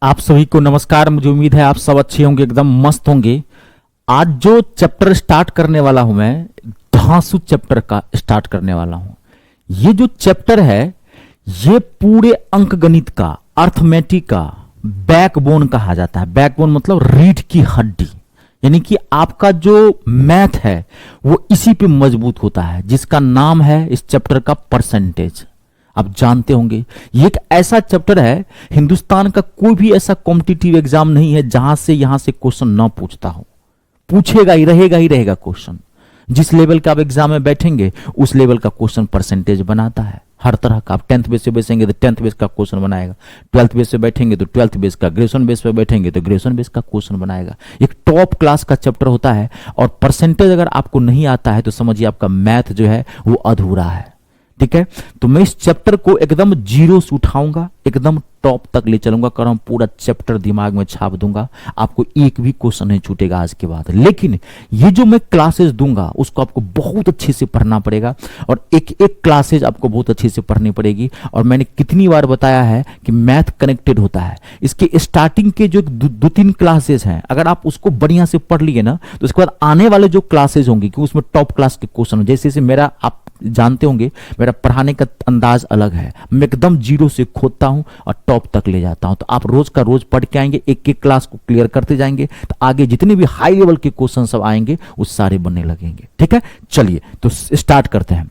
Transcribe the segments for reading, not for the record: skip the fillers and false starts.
आप सभी को नमस्कार। मुझे उम्मीद है आप सब अच्छे होंगे, एकदम मस्त होंगे। आज जो चैप्टर स्टार्ट करने वाला हूं मैं, धांसू चैप्टर का स्टार्ट करने वाला हूं। ये जो चैप्टर है ये पूरे अंकगणित का, अर्थमेटिक का बैकबोन कहा जाता है। बैकबोन मतलब रीढ़ की हड्डी, यानी कि आपका जो मैथ है वो इसी पे मजबूत होता है, जिसका नाम है इस चैप्टर का परसेंटेज। आप जानते होंगे ये एक ऐसा चैप्टर है, हिंदुस्तान का कोई भी ऐसा कॉम्पिटिटिव एग्जाम नहीं है जहां से यहां से क्वेश्चन ना पूछता हो। पूछेगा ही रहेगा क्वेश्चन। जिस लेवल का आप एग्जाम में बैठेंगे उस लेवल का क्वेश्चन परसेंटेज बनाता है हर तरह का। आप 10th बेस से बैठेंगे तो 10th बेस का क्वेश्चन बनाएगा, 12th बेस से बैठेंगे तो 12th बेस का, ग्रेजुएशन बेस पे बैठेंगे तो ग्रेजुएशन बेस का क्वेश्चन बनाएगा। एक टॉप क्लास का चैप्टर होता है। और परसेंटेज अगर आपको नहीं आता है तो समझिए आपका मैथ जो है वो अधूरा है। ठीक है, तो मैं इस चैप्टर को एकदम जीरो से उठाऊंगा, एकदम टॉप तक ले चलूंगा, कारण पूरा चैप्टर दिमाग में छाप दूंगा। आपको एक भी क्वेश्चन नहीं छूटेगा आज के बाद। लेकिन ये जो मैं क्लासेस दूंगा उसको आपको बहुत अच्छे से पढ़ना पड़ेगा, और एक एक क्लासेज आपको बहुत अच्छे से पढ़नी पड़ेगी। और मैंने कितनी बार बताया है कि मैथ कनेक्टेड होता है। इसके स्टार्टिंग के जो दो तीन क्लासेस हैं, अगर आप उसको बढ़िया से पढ़ लिए ना तो उसके बाद आने वाले जो क्लासेज होंगे कि उसमें टॉप क्लास के क्वेश्चन, जैसे मेरा आप जानते होंगे मेरा पढ़ाने का अंदाज अलग है। मैं एकदम जीरो से खोदता हूं और टॉप तक ले जाता हूं। तो आप रोज का रोज पढ़ के आएंगे, एक एक क्लास को क्लियर करते जाएंगे, तो आगे जितने भी हाई लेवल के क्वेश्चन सब आएंगे वो सारे बनने लगेंगे। ठीक है, चलिए तो स्टार्ट करते हैं।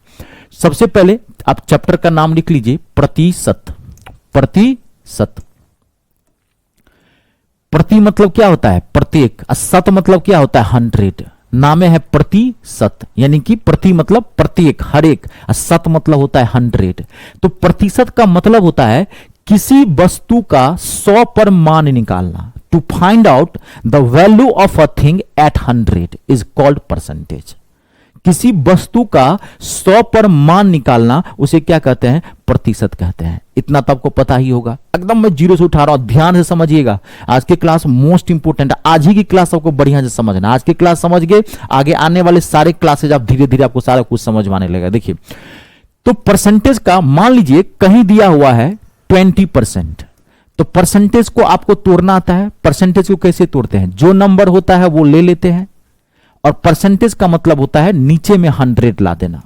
सबसे पहले आप चैप्टर का नाम लिख लीजिए, प्रतिशत। प्रतिशत, प्रति मतलब क्या होता है? प्रत्येक। शत मतलब क्या होता है? 100। नाम है प्रतिशत, यानी कि प्रति मतलब प्रत्येक, हर एक। शत मतलब होता है 100। तो प्रतिशत का मतलब होता है किसी वस्तु का 100 पर मान निकालना। To find out the value of a thing at 100 is called percentage. किसी वस्तु का 100 पर मान निकालना उसे क्या कहते हैं? प्रतिशत कहते हैं। इतना तो आपको पता ही होगा। एकदम मैं जीरो से उठा रहा हूं, ध्यान से समझिएगा। आज की क्लास मोस्ट इंपोर्टेंट है। आज ही की क्लास आपको बढ़िया से समझना। आज की क्लास समझ गए, आगे आने वाले सारे क्लासेज आप धीरे धीरे आपको सारा कुछ समझ में आने लगेगा। देखिए, तो परसेंटेज का मान लीजिए कहीं दिया हुआ है 20%, तो परसेंटेज को आपको तोड़ना आता है। परसेंटेज को कैसे तोड़ते हैं? जो नंबर होता है वो ले लेते हैं, और परसेंटेज का मतलब होता है नीचे में 100 ला देना।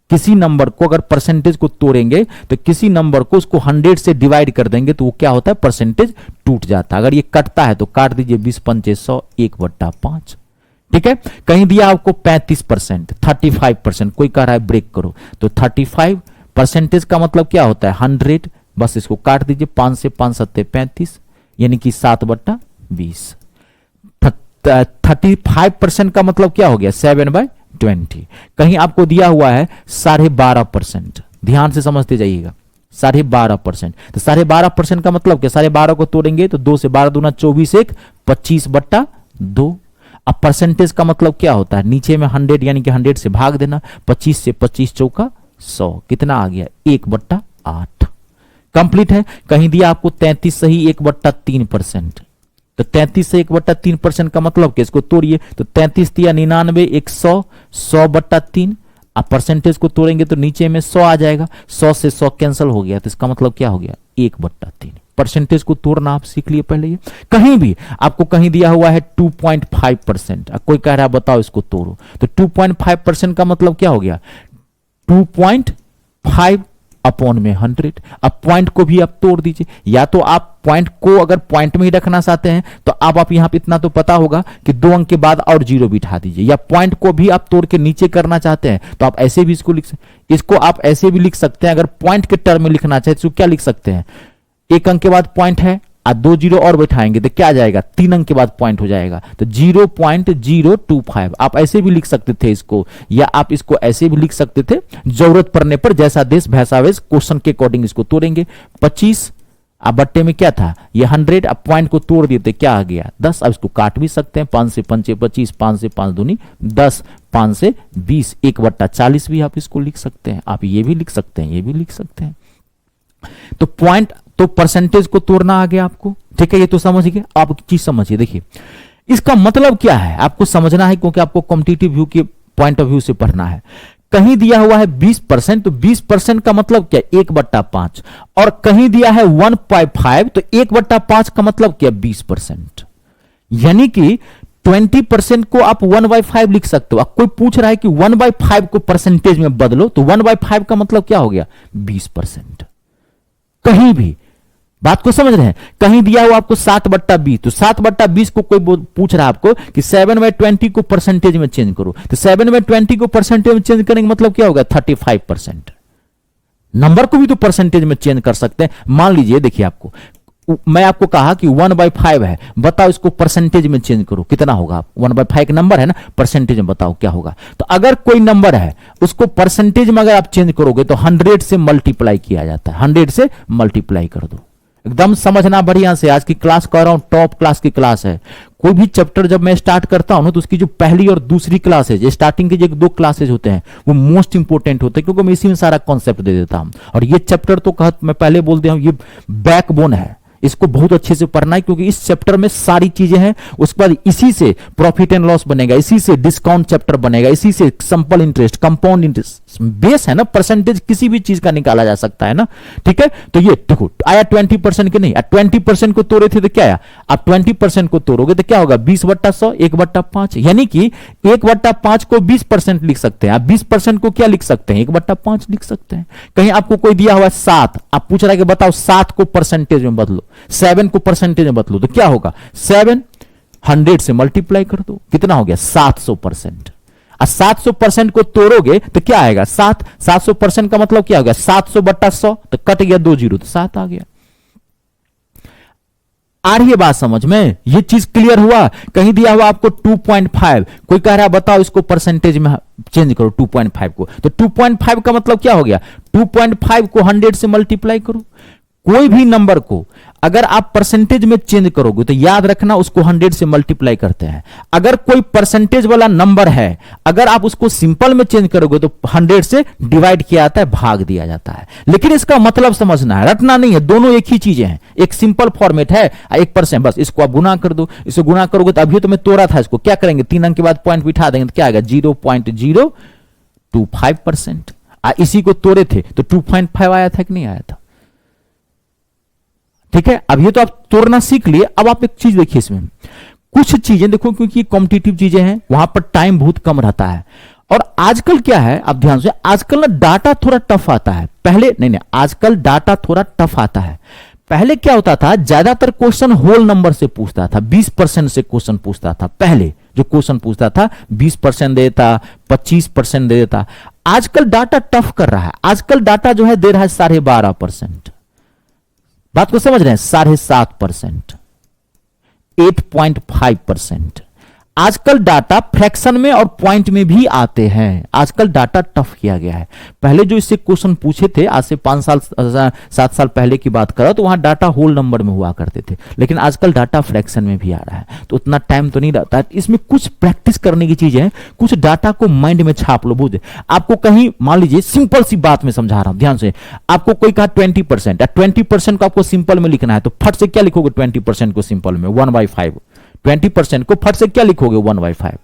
किसी नंबर को अगर परसेंटेज को तोड़ेंगे तो किसी नंबर को उसको 100 से डिवाइड कर देंगे तो वो क्या होता है? परसेंटेज टूट जाता है। अगर ये कटता है तो काट दीजिए 20 पंचे 100, 1/5। ठीक है, कहीं दिया आपको 35%, 35%, कोई कह रहा है ब्रेक करो, तो 35 परसेंटेज का मतलब क्या होता है? 100। बस इसको काट दीजिए, 5 से 5 सत्ते 35, यानी कि 7/20। 35% का मतलब क्या हो गया? 7/20। कहीं आपको दिया हुआ है 12.5%, ध्यान से समझते जाइएगा। 12.5%, तो 12.5% का मतलब क्या? 12.5 को तोड़ेंगे तो 2 से 12 दूना 24, 1 25/2। अब परसेंटेज का मतलब क्या होता है? नीचे में 100 यानी कि 100 से भाग देना, 25 से 25 चौका 100, कितना आ गया? 1/8। कंप्लीट है। कहीं दिया आपको 33 सही 1/3%, तो 33 से 1/3% का मतलब कि इसको तोड़िए, तो 33 दिया 99, 100, 100/3। आप परसेंटेज को तोड़ेंगे तो नीचे में 100 आ जाएगा, 100 से 100 कैंसिल हो गया, तो इसका मतलब क्या हो गया? 1/3। परसेंटेज को तोड़ना आप सीख लिए पहले। ये कहीं भी आपको कहीं दिया हुआ है 2.5%, कोई कह रहा है बताओ इसको तोड़ो, तो 2.5% का मतलब क्या हो गया? 2.5 अपॉन में 100। अब पॉइंट को भी आप तोड़ दीजिए, या तो आप पॉइंट को अगर पॉइंट में ही रखना चाहते हैं तो आप यहां पे इतना तो पता होगा कि 2 अंक के बाद और 0 बिठा दीजिए, या पॉइंट को भी आप तोड़ के नीचे करना चाहते हैं तो आप ऐसे भी इसको लिख सकते। इसको आप ऐसे भी लिख सकते हैं, अगर पॉइंट के टर्म में लिखना चाहे तो क्या लिख सकते हैं? 1 अंक के बाद पॉइंट है, 2 0 और बैठाएंगे तो क्या आ जाएगा? 3 अंक के बाद पॉइंट हो जाएगा, तो 0.025। आप ऐसे भी लिख सकते थे इसको, या आप इसको ऐसे भी लिख सकते थे। जरूरत पड़ने पर जैसा देश भैसा वेश, क्वेश्चन के अकॉर्डिंग इसको तोड़ेंगे। 25, अब बट्टे में क्या था? ये 100। अब पॉइंट को तोड़ दिए तो क्या आ गया? 10। अब इसको काट भी सकते हैं, 5 से 5 25, 5 से 5 दूनी 10, 5 से 20, 1/40 भी आप इसको लिख सकते हैं। आप ये भी लिख सकते हैं, ये भी लिख सकते हैं। तो पॉइंट, तो परसेंटेज को तोड़ना आ गया आपको। ठीक है, ये तो समझ गए। आप एक चीज समझिए, देखिए इसका मतलब क्या है आपको समझना है, क्योंकि आपको कॉम्पिटिटिव व्यू के पॉइंट ऑफ व्यू से पढ़ना है। कहीं दिया हुआ है 20%, तो 20% का मतलब क्या, 1/5, और कहीं दिया है 1/5, तो 1/5 का मतलब क्या, 20%। यानी कि 20% को आप 1/5 लिख सकते हो। अब कोई पूछ रहा है कि 1/5 को परसेंटेज में बदलो, तो 1/5 का मतलब क्या हो गया, 20%। कहीं भी बात को समझ रहे हैं, कहीं दिया हुआ आपको 7/20, तो 7/20 को कोई पूछ रहा है आपको कि 7/20 को परसेंटेज में चेंज करो, तो 7/20 को परसेंटेज में चेंज करने का मतलब क्या होगा, 35%। नंबर को भी तो परसेंटेज में चेंज कर सकते हैं। मान लीजिए, देखिए आपको मैं आपको कहा कि 1/5 है, बताओ इसको परसेंटेज में चेंज करो, कितना होगा। 1/5 नंबर है ना, परसेंटेज में बताओ क्या होगा। तो अगर कोई नंबर है उसको परसेंटेज में अगर आप चेंज करोगे तो 100 से मल्टीप्लाई किया जाता है, 100 से मल्टीप्लाई कर दो। एकदम समझना बढ़िया से, आज की क्लास कह रहा हूं टॉप क्लास की क्लास है। कोई भी चैप्टर जब मैं स्टार्ट करता हूं ना, तो उसकी जो पहली और दूसरी क्लासेज, स्टार्टिंग के जो 2 क्लासेज होते हैं वो मोस्ट इंपोर्टेंट होते हैं, क्योंकि मैं इसी में सारा कॉन्सेप्ट दे देता हूं। और ये चैप्टर तो मैं पहले बोल दिया हूं, ये बैकबोन है, इसको बहुत अच्छे से पढ़ना है, क्योंकि इस चैप्टर में सारी चीजें हैं। उसके बाद इसी से प्रॉफिट एंड लॉस बनेगा, इसी से डिस्काउंट चैप्टर बनेगा, इसी से simple interest, compound interest, base है ना, परसेंटेज किसी भी चीज का निकाला जा सकता है ना। ठीक है, तो ये देखो आया 20% के नहीं, 20% को तोड़े थे तो क्या आया, आप 20% को तोड़ोगे तो क्या होगा, 20/100, 1/5। यानी कि 1/5 को 20% लिख सकते हैं, आप 20% को क्या लिख सकते हैं, 1/5 लिख सकते हैं। कहीं आपको कोई दिया हुआ 7, आप पूछ रहा है कि बताओ 7 को परसेंटेज में बदलो, 7 को परसेंटेज में बदलो, तो क्या होगा, 7 100 से मल्टीप्लाई कर दो, कितना हो गया, 700%। 700% को तोड़ोगे तो क्या आएगा, 700% का मतलब क्या हो गया, 700/100, तो कट गया 2 जीरो, तो 7 आ गया। आ रही है बात समझ में, ये चीज क्लियर हुआ। कहीं दिया हुआ आपको 2.5, कोई कह रहा है बताओ इसको परसेंटेज में चेंज करो 2.5 को, तो 2.5 का मतलब क्या हो गया, 2.5 को 100 से मल्टीप्लाई करो। कोई भी नंबर को अगर आप परसेंटेज में चेंज करोगे तो याद रखना उसको 100 से मल्टीप्लाई करते हैं। अगर कोई परसेंटेज वाला नंबर है, अगर आप उसको सिंपल में चेंज करोगे तो 100 से डिवाइड किया जाता है, भाग दिया जाता है। लेकिन इसका मतलब समझना है, रटना नहीं है, दोनों एक ही चीजें हैं। एक सिंपल फॉर्मेट है, 1%, बस इसको आप गुना कर दो, इसको गुना करोगे तो अभी तो मैं तोड़ा था, इसको क्या करेंगे, 3 अंक के बाद पॉइंट बिठा देंगे तो क्या आएगा, 0.025%। इसी को तोड़े थे तो 2.5 आया था कि नहीं आया था। ठीक है, अब ये तो आप तोड़ना सीख लिए। अब आप एक चीज देखिए, इसमें कुछ चीजें देखो, क्योंकि कॉम्पिटिटिव चीजें हैं, वहां पर टाइम बहुत कम रहता है। और आजकल क्या है, आप ध्यान से, आजकल ना डाटा थोड़ा टफ आता है। पहले नहीं, आजकल डाटा थोड़ा टफ आता है। पहले क्या होता था, ज्यादातर क्वेश्चन होल नंबर से पूछता था, 20% से क्वेश्चन पूछता था। पहले जो क्वेश्चन पूछता था 20% देता, 25% दे देता। आजकल डाटा टफ कर रहा है, आजकल डाटा जो है दे रहा है 12.5%। बात को समझ रहे हैं, 7.5%, 8.5%। आजकल डाटा फ्रैक्शन में और पॉइंट में भी आते हैं। आजकल डाटा टफ किया गया है। पहले जो इससे क्वेश्चन पूछे थे, आज से 5 साल 7 साल पहले की बात करो, तो वहां डाटा होल नंबर में हुआ करते थे। लेकिन आजकल डाटा फ्रैक्शन में भी आ रहा है, तो उतना टाइम तो नहीं रहता है। इसमें कुछ प्रैक्टिस करने की चीजें हैं, कुछ डाटा को माइंड में छाप लो। बुझे आपको कहीं, मान लीजिए सिंपल सी बात में समझा रहा हूं, ध्यान से। आपको कोई कहा 20%, 20% को आपको सिंपल में लिखना है, तो फट से क्या लिखोगे 20% को सिंपल में, 1/5। 20% को फट से क्या लिखोगे, 1/5।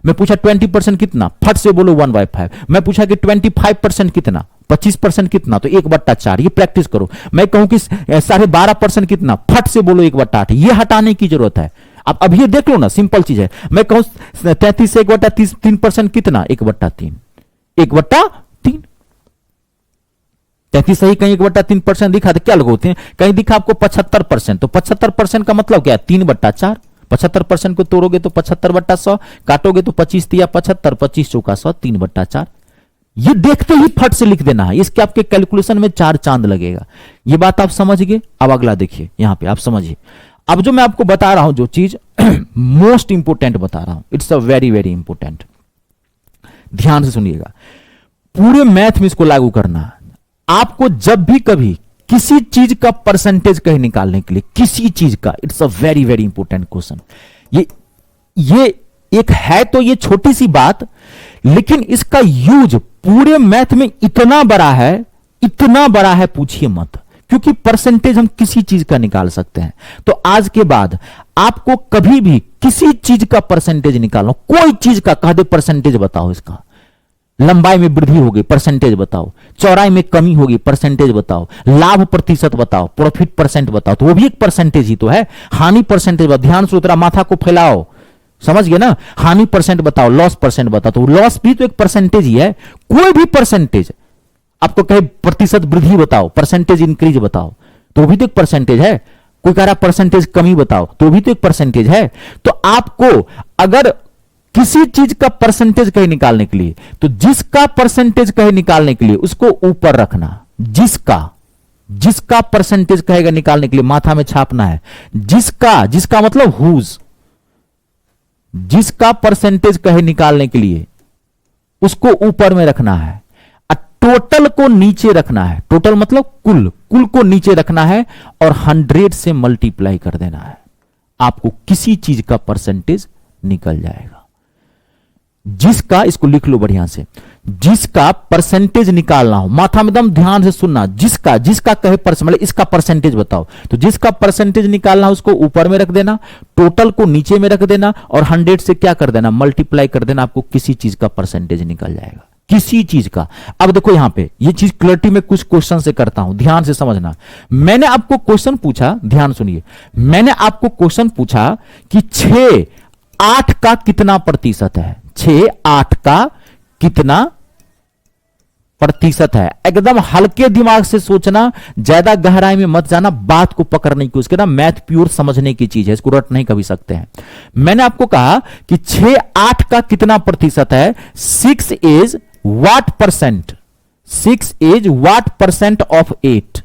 मैं पूछा 20% कितना, फट से बोलो 1/5। मैं पूछा कि 25% कितना, 25% कितना, तो 1/4। ये प्रैक्टिस करो। मैं कहूं कि 12.5% कितना, फट से बोलो 1/8। ये हटाने की जरूरत है। अब ये देख लो ना, सिंपल चीज है। मैं कहूं 33 से 1/3% कितना, 1/3। 1/3 33 सही, कहीं 1/3% दिखा तो क्या लगोते हैं, कहीं दिखा आपको 75%, तो 75% का मतलब क्या है, 3/4। 75% को तोड़ोगे तो 75/100, काटोगे तो 25 तिया 75, 25 चौका 100, 3/4। ये देखते ही फट से लिख देना है, इसके आपके कैलकुलेशन में 4 चांद लगेगा। ये बात आप समझ गए। अब अगला देखिए, यहां पे आप समझिए। अब जो मैं आपको बता रहा हूं, जो चीज मोस्ट इंपोर्टेंट बता रहा हूं, it's a very very important. ध्यान से सुनिएगा, पूरे मैथ में इसको लागू करना। आपको जब भी कभी किसी चीज का परसेंटेज कहीं निकालने के लिए, किसी चीज का, it's a very very important question. ये एक है तो ये छोटी सी बात, लेकिन इसका यूज पूरे मैथ में इतना बड़ा है, इतना बड़ा है, पूछिए मत। क्योंकि परसेंटेज हम किसी चीज का निकाल सकते हैं। तो आज के बाद आपको कभी भी किसी चीज का परसेंटेज निकालना, कोई चीज का कह दे परसेंटेज बताओ इसका, लंबाई में वृद्धि होगी, परसेंटेज बताओ। चौड़ाई में कमी होगी, परसेंटेज बताओ। लाभ प्रतिशत बताओ, प्रॉफिट परसेंट बताओ, तो वो भी एक परसेंटेज ही तो है। हानि परसेंटेज बताओ, ध्यान से उतरा माथा को फैलाओ, समझ गए ना। हानि परसेंट बताओ, लॉस परसेंट बताओ, तो लॉस भी तो एक परसेंटेज ही है। कोई भी परसेंटेज आपको कहे प्रतिशत वृद्धि बताओ, परसेंटेज इंक्रीज बताओ, तो भी तो एक परसेंटेज है। कोई कह रहा परसेंटेज कमी बताओ, तो भी तो एक परसेंटेज है। तो आपको अगर किसी चीज का परसेंटेज कहे निकालने के लिए, तो जिसका परसेंटेज कहे निकालने के लिए उसको ऊपर रखना। जिसका परसेंटेज कहेगा निकालने के लिए माथा में छापना है। जिसका मतलब हुज, जिसका परसेंटेज कहे निकालने के लिए उसको ऊपर में रखना है, टोटल को नीचे रखना है। टोटल मतलब कुल को नीचे रखना है और 100 से मल्टीप्लाई कर देना है, आपको किसी चीज का परसेंटेज निकल जाएगा। जिसका, इसको लिख लो बढ़िया से, जिसका परसेंटेज निकालना हो, माथा में एकदम ध्यान से सुनना। जिसका कहे मतलब इसका परसेंटेज बताओ, तो जिसका परसेंटेज निकालना हो उसको ऊपर में रख देना, टोटल को नीचे में रख देना और 100 से क्या कर देना, मल्टीप्लाई कर देना। आपको किसी चीज का परसेंटेज निकल जाएगा, किसी चीज का। अब देखो यहां पे ये चीज क्लैरिटी में कुछ क्वेश्चन से करता हूं, ध्यान से समझना। मैंने आपको क्वेश्चन पूछा, ध्यान सुनिए, मैंने आपको क्वेश्चन पूछा कि 6 8 का कितना प्रतिशत है। 6 8 का कितना प्रतिशत है। एकदम हल्के दिमाग से सोचना, ज्यादा गहराई में मत जाना, बात को पकड़ने की कोशिश करना। मैथ प्योर समझने की चीज है, इसको रट नहीं कभी सकते हैं। मैंने आपको कहा कि 6 8 का कितना प्रतिशत है। 6 is what percent, 6 is what percent of 8।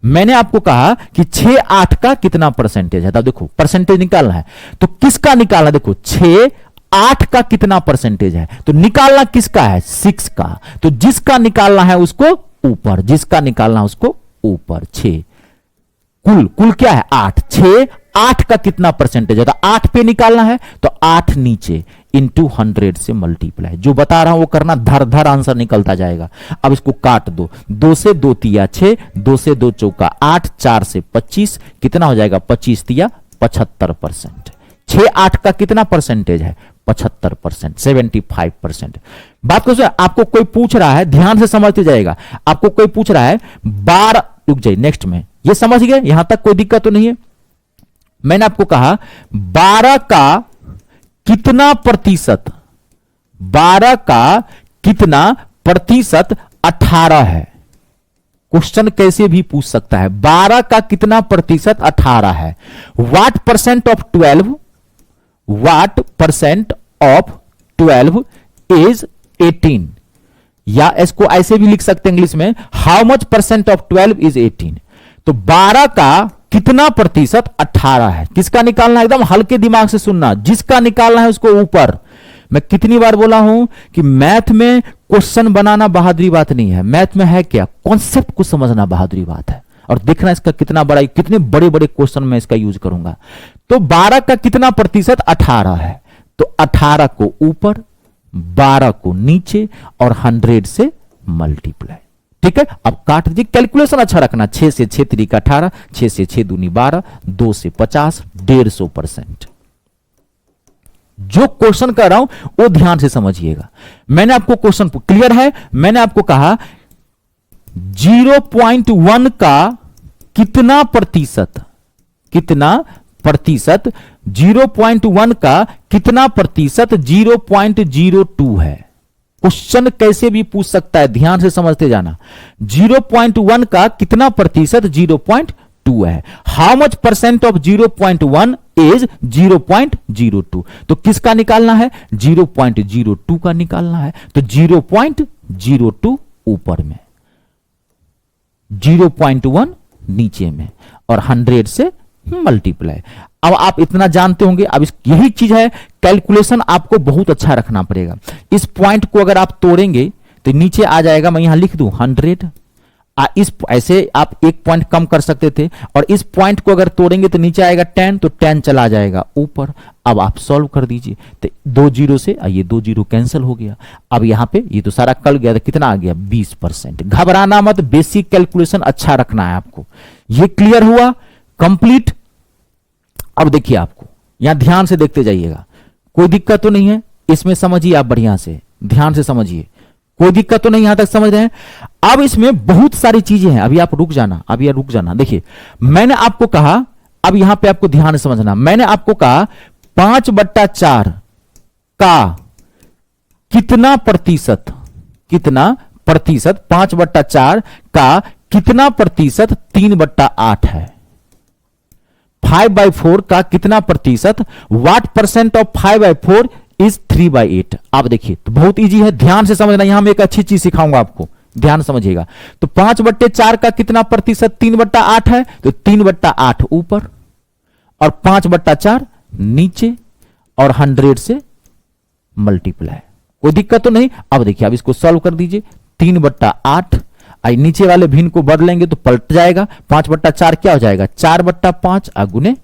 मैंने आपको कहा कि 6 8 का कितना परसेंटेज है। तब देखो परसेंटेज निकालना है, तो किसका निकालना, देखो 6 8 का कितना परसेंटेज है, तो निकालना किसका है, 6 का। तो जिसका निकालना है उसको ऊपर, जिसका निकालना है उसको ऊपर। 6 कुल क्या है 8, 6 8 का कितना परसेंटेज है, तो 8 पे निकालना है, तो 8 नीचे इंटू 100 से मल्टीप्लाई। जो बता रहा हूं वो करना, धर धर आंसर निकलता जाएगा। अब इसको काट दो, 2 से 2 तिया 6, 2 से 2 चौका 8, 4 से 25, कितना हो जाएगा 25 तिया 75%। 6 8 का कितना परसेंटेज है, 75%, 75%। बात को सुन, आपको कोई पूछ रहा है, ध्यान से समझते जाएगा। आपको कोई पूछ रहा है 12, रुक जाइए नेक्स्ट में, ये समझ गए, यहां तक कोई दिक्कत तो नहीं है। मैंने आपको कहा 12 का कितना प्रतिशत, 12 का कितना प्रतिशत 18 है। क्वेश्चन कैसे भी पूछ सकता है, 12 का कितना प्रतिशत 18 है। What percent of 12, what percent of 12 is 18, या इसको ऐसे भी लिख सकते हैं इंग्लिश में, how much percent of 12 is 18। तो 12 का कितना प्रतिशत 18 है। किसका निकालना है, एकदम हल्के दिमाग से सुनना, जिसका निकालना है उसको ऊपर। मैं कितनी बार बोला हूं कि मैथ में क्वेश्चन बनाना बहादुरी बात नहीं है। मैथ में है क्या, कॉन्सेप्ट को समझना बहादुरी बात है, और देखना इसका कितना बड़ा, कितने बड़े बड़े क्वेश्चन में इसका यूज करूंगा। तो 12 का कितना प्रतिशत 18 है, तो 18 को ऊपर, 12 को नीचे और 100 से मल्टीप्लाई। ठीक है, अब काट दीजिए, कैलकुलेशन अच्छा रखना। 6 से 6 3 का 18, 6 से 6 दूनी 12, 2 से 50, 150%। जो क्वेश्चन कर रहा हूं वो ध्यान से समझिएगा। मैंने आपको क्वेश्चन क्लियर है, मैंने आपको कहा 0.1 का कितना प्रतिशत, कितना प्रतिशत, 0.1 का कितना प्रतिशत 0.02 है। क्वेश्चन कैसे भी पूछ सकता है, ध्यान से समझते जाना। 0.1 का कितना प्रतिशत 0.2 है। How much percent of 0.1 is 0.02। तो किसका निकालना है, 0.02 का निकालना है। तो 0.02 ऊपर में, 0.1 नीचे में और 100 से मल्टीप्लाई। अब आप इतना जानते होंगे। अब यही चीज है, कैलकुलेशन आपको बहुत अच्छा रखना पड़ेगा। इस पॉइंट को अगर आप तोड़ेंगे तो नीचे आ जाएगा, मैं यहां लिख दूं 100। इस ऐसे आप एक पॉइंट कम कर सकते थे, और इस पॉइंट को अगर तोड़ेंगे तो नीचे आएगा 10, तो 10 चला जाएगा ऊपर। अब आप सॉल्व कर दीजिए, तो 2 0 से ये 2 0 कैंसिल हो गया। अब यहां पे ये तो सारा कल गया, तो कितना आ गया 20%। घबराना मत, बेसिक कैलकुलेशन अच्छा रखना है आपको। ये क्लियर हुआ, कंप्लीट। अब देखिए, आपको यहां ध्यान से देखते जाइएगा, कोई दिक्कत तो नहीं है इसमें, समझिए आप बढ़िया से। ध्यान से समझिए, कोई दिक्कत तो नहीं, यहां तक समझ रहे हैं। अब इसमें बहुत सारी चीजें हैं, अभी आप रुक जाना, अभी रुक जाना। देखिए मैंने आपको कहा, अब यहां पे आपको ध्यान से समझना, मैंने आपको कहा 5/4 का कितना प्रतिशत, कितना प्रतिशत 5/4 का कितना प्रतिशत 3/8 है। 5/4 का कितना प्रतिशत, व्हाट परसेंट ऑफ 5/4 इज 3/8। आप देखिए तो बहुत इजी है, ध्यान से समझना, यहां मैं एक अच्छी चीज सिखाऊंगा आपको, ध्यान समझिएगा। तो 5/4 का कितना प्रतिशत 3/8 है, तो 3/8 ऊपर और 5/4 नीचे और 100 से मल्टीप्लाई, कोई दिक्कत तो नहीं। अब देखिए, अब इसको सॉल्व कर दीजिए, 3/8 नीचे वाले भिन्न को बदलेंगे तो पलट जाएगा, 5/4 क्या हो जाएगा 4/5 गुने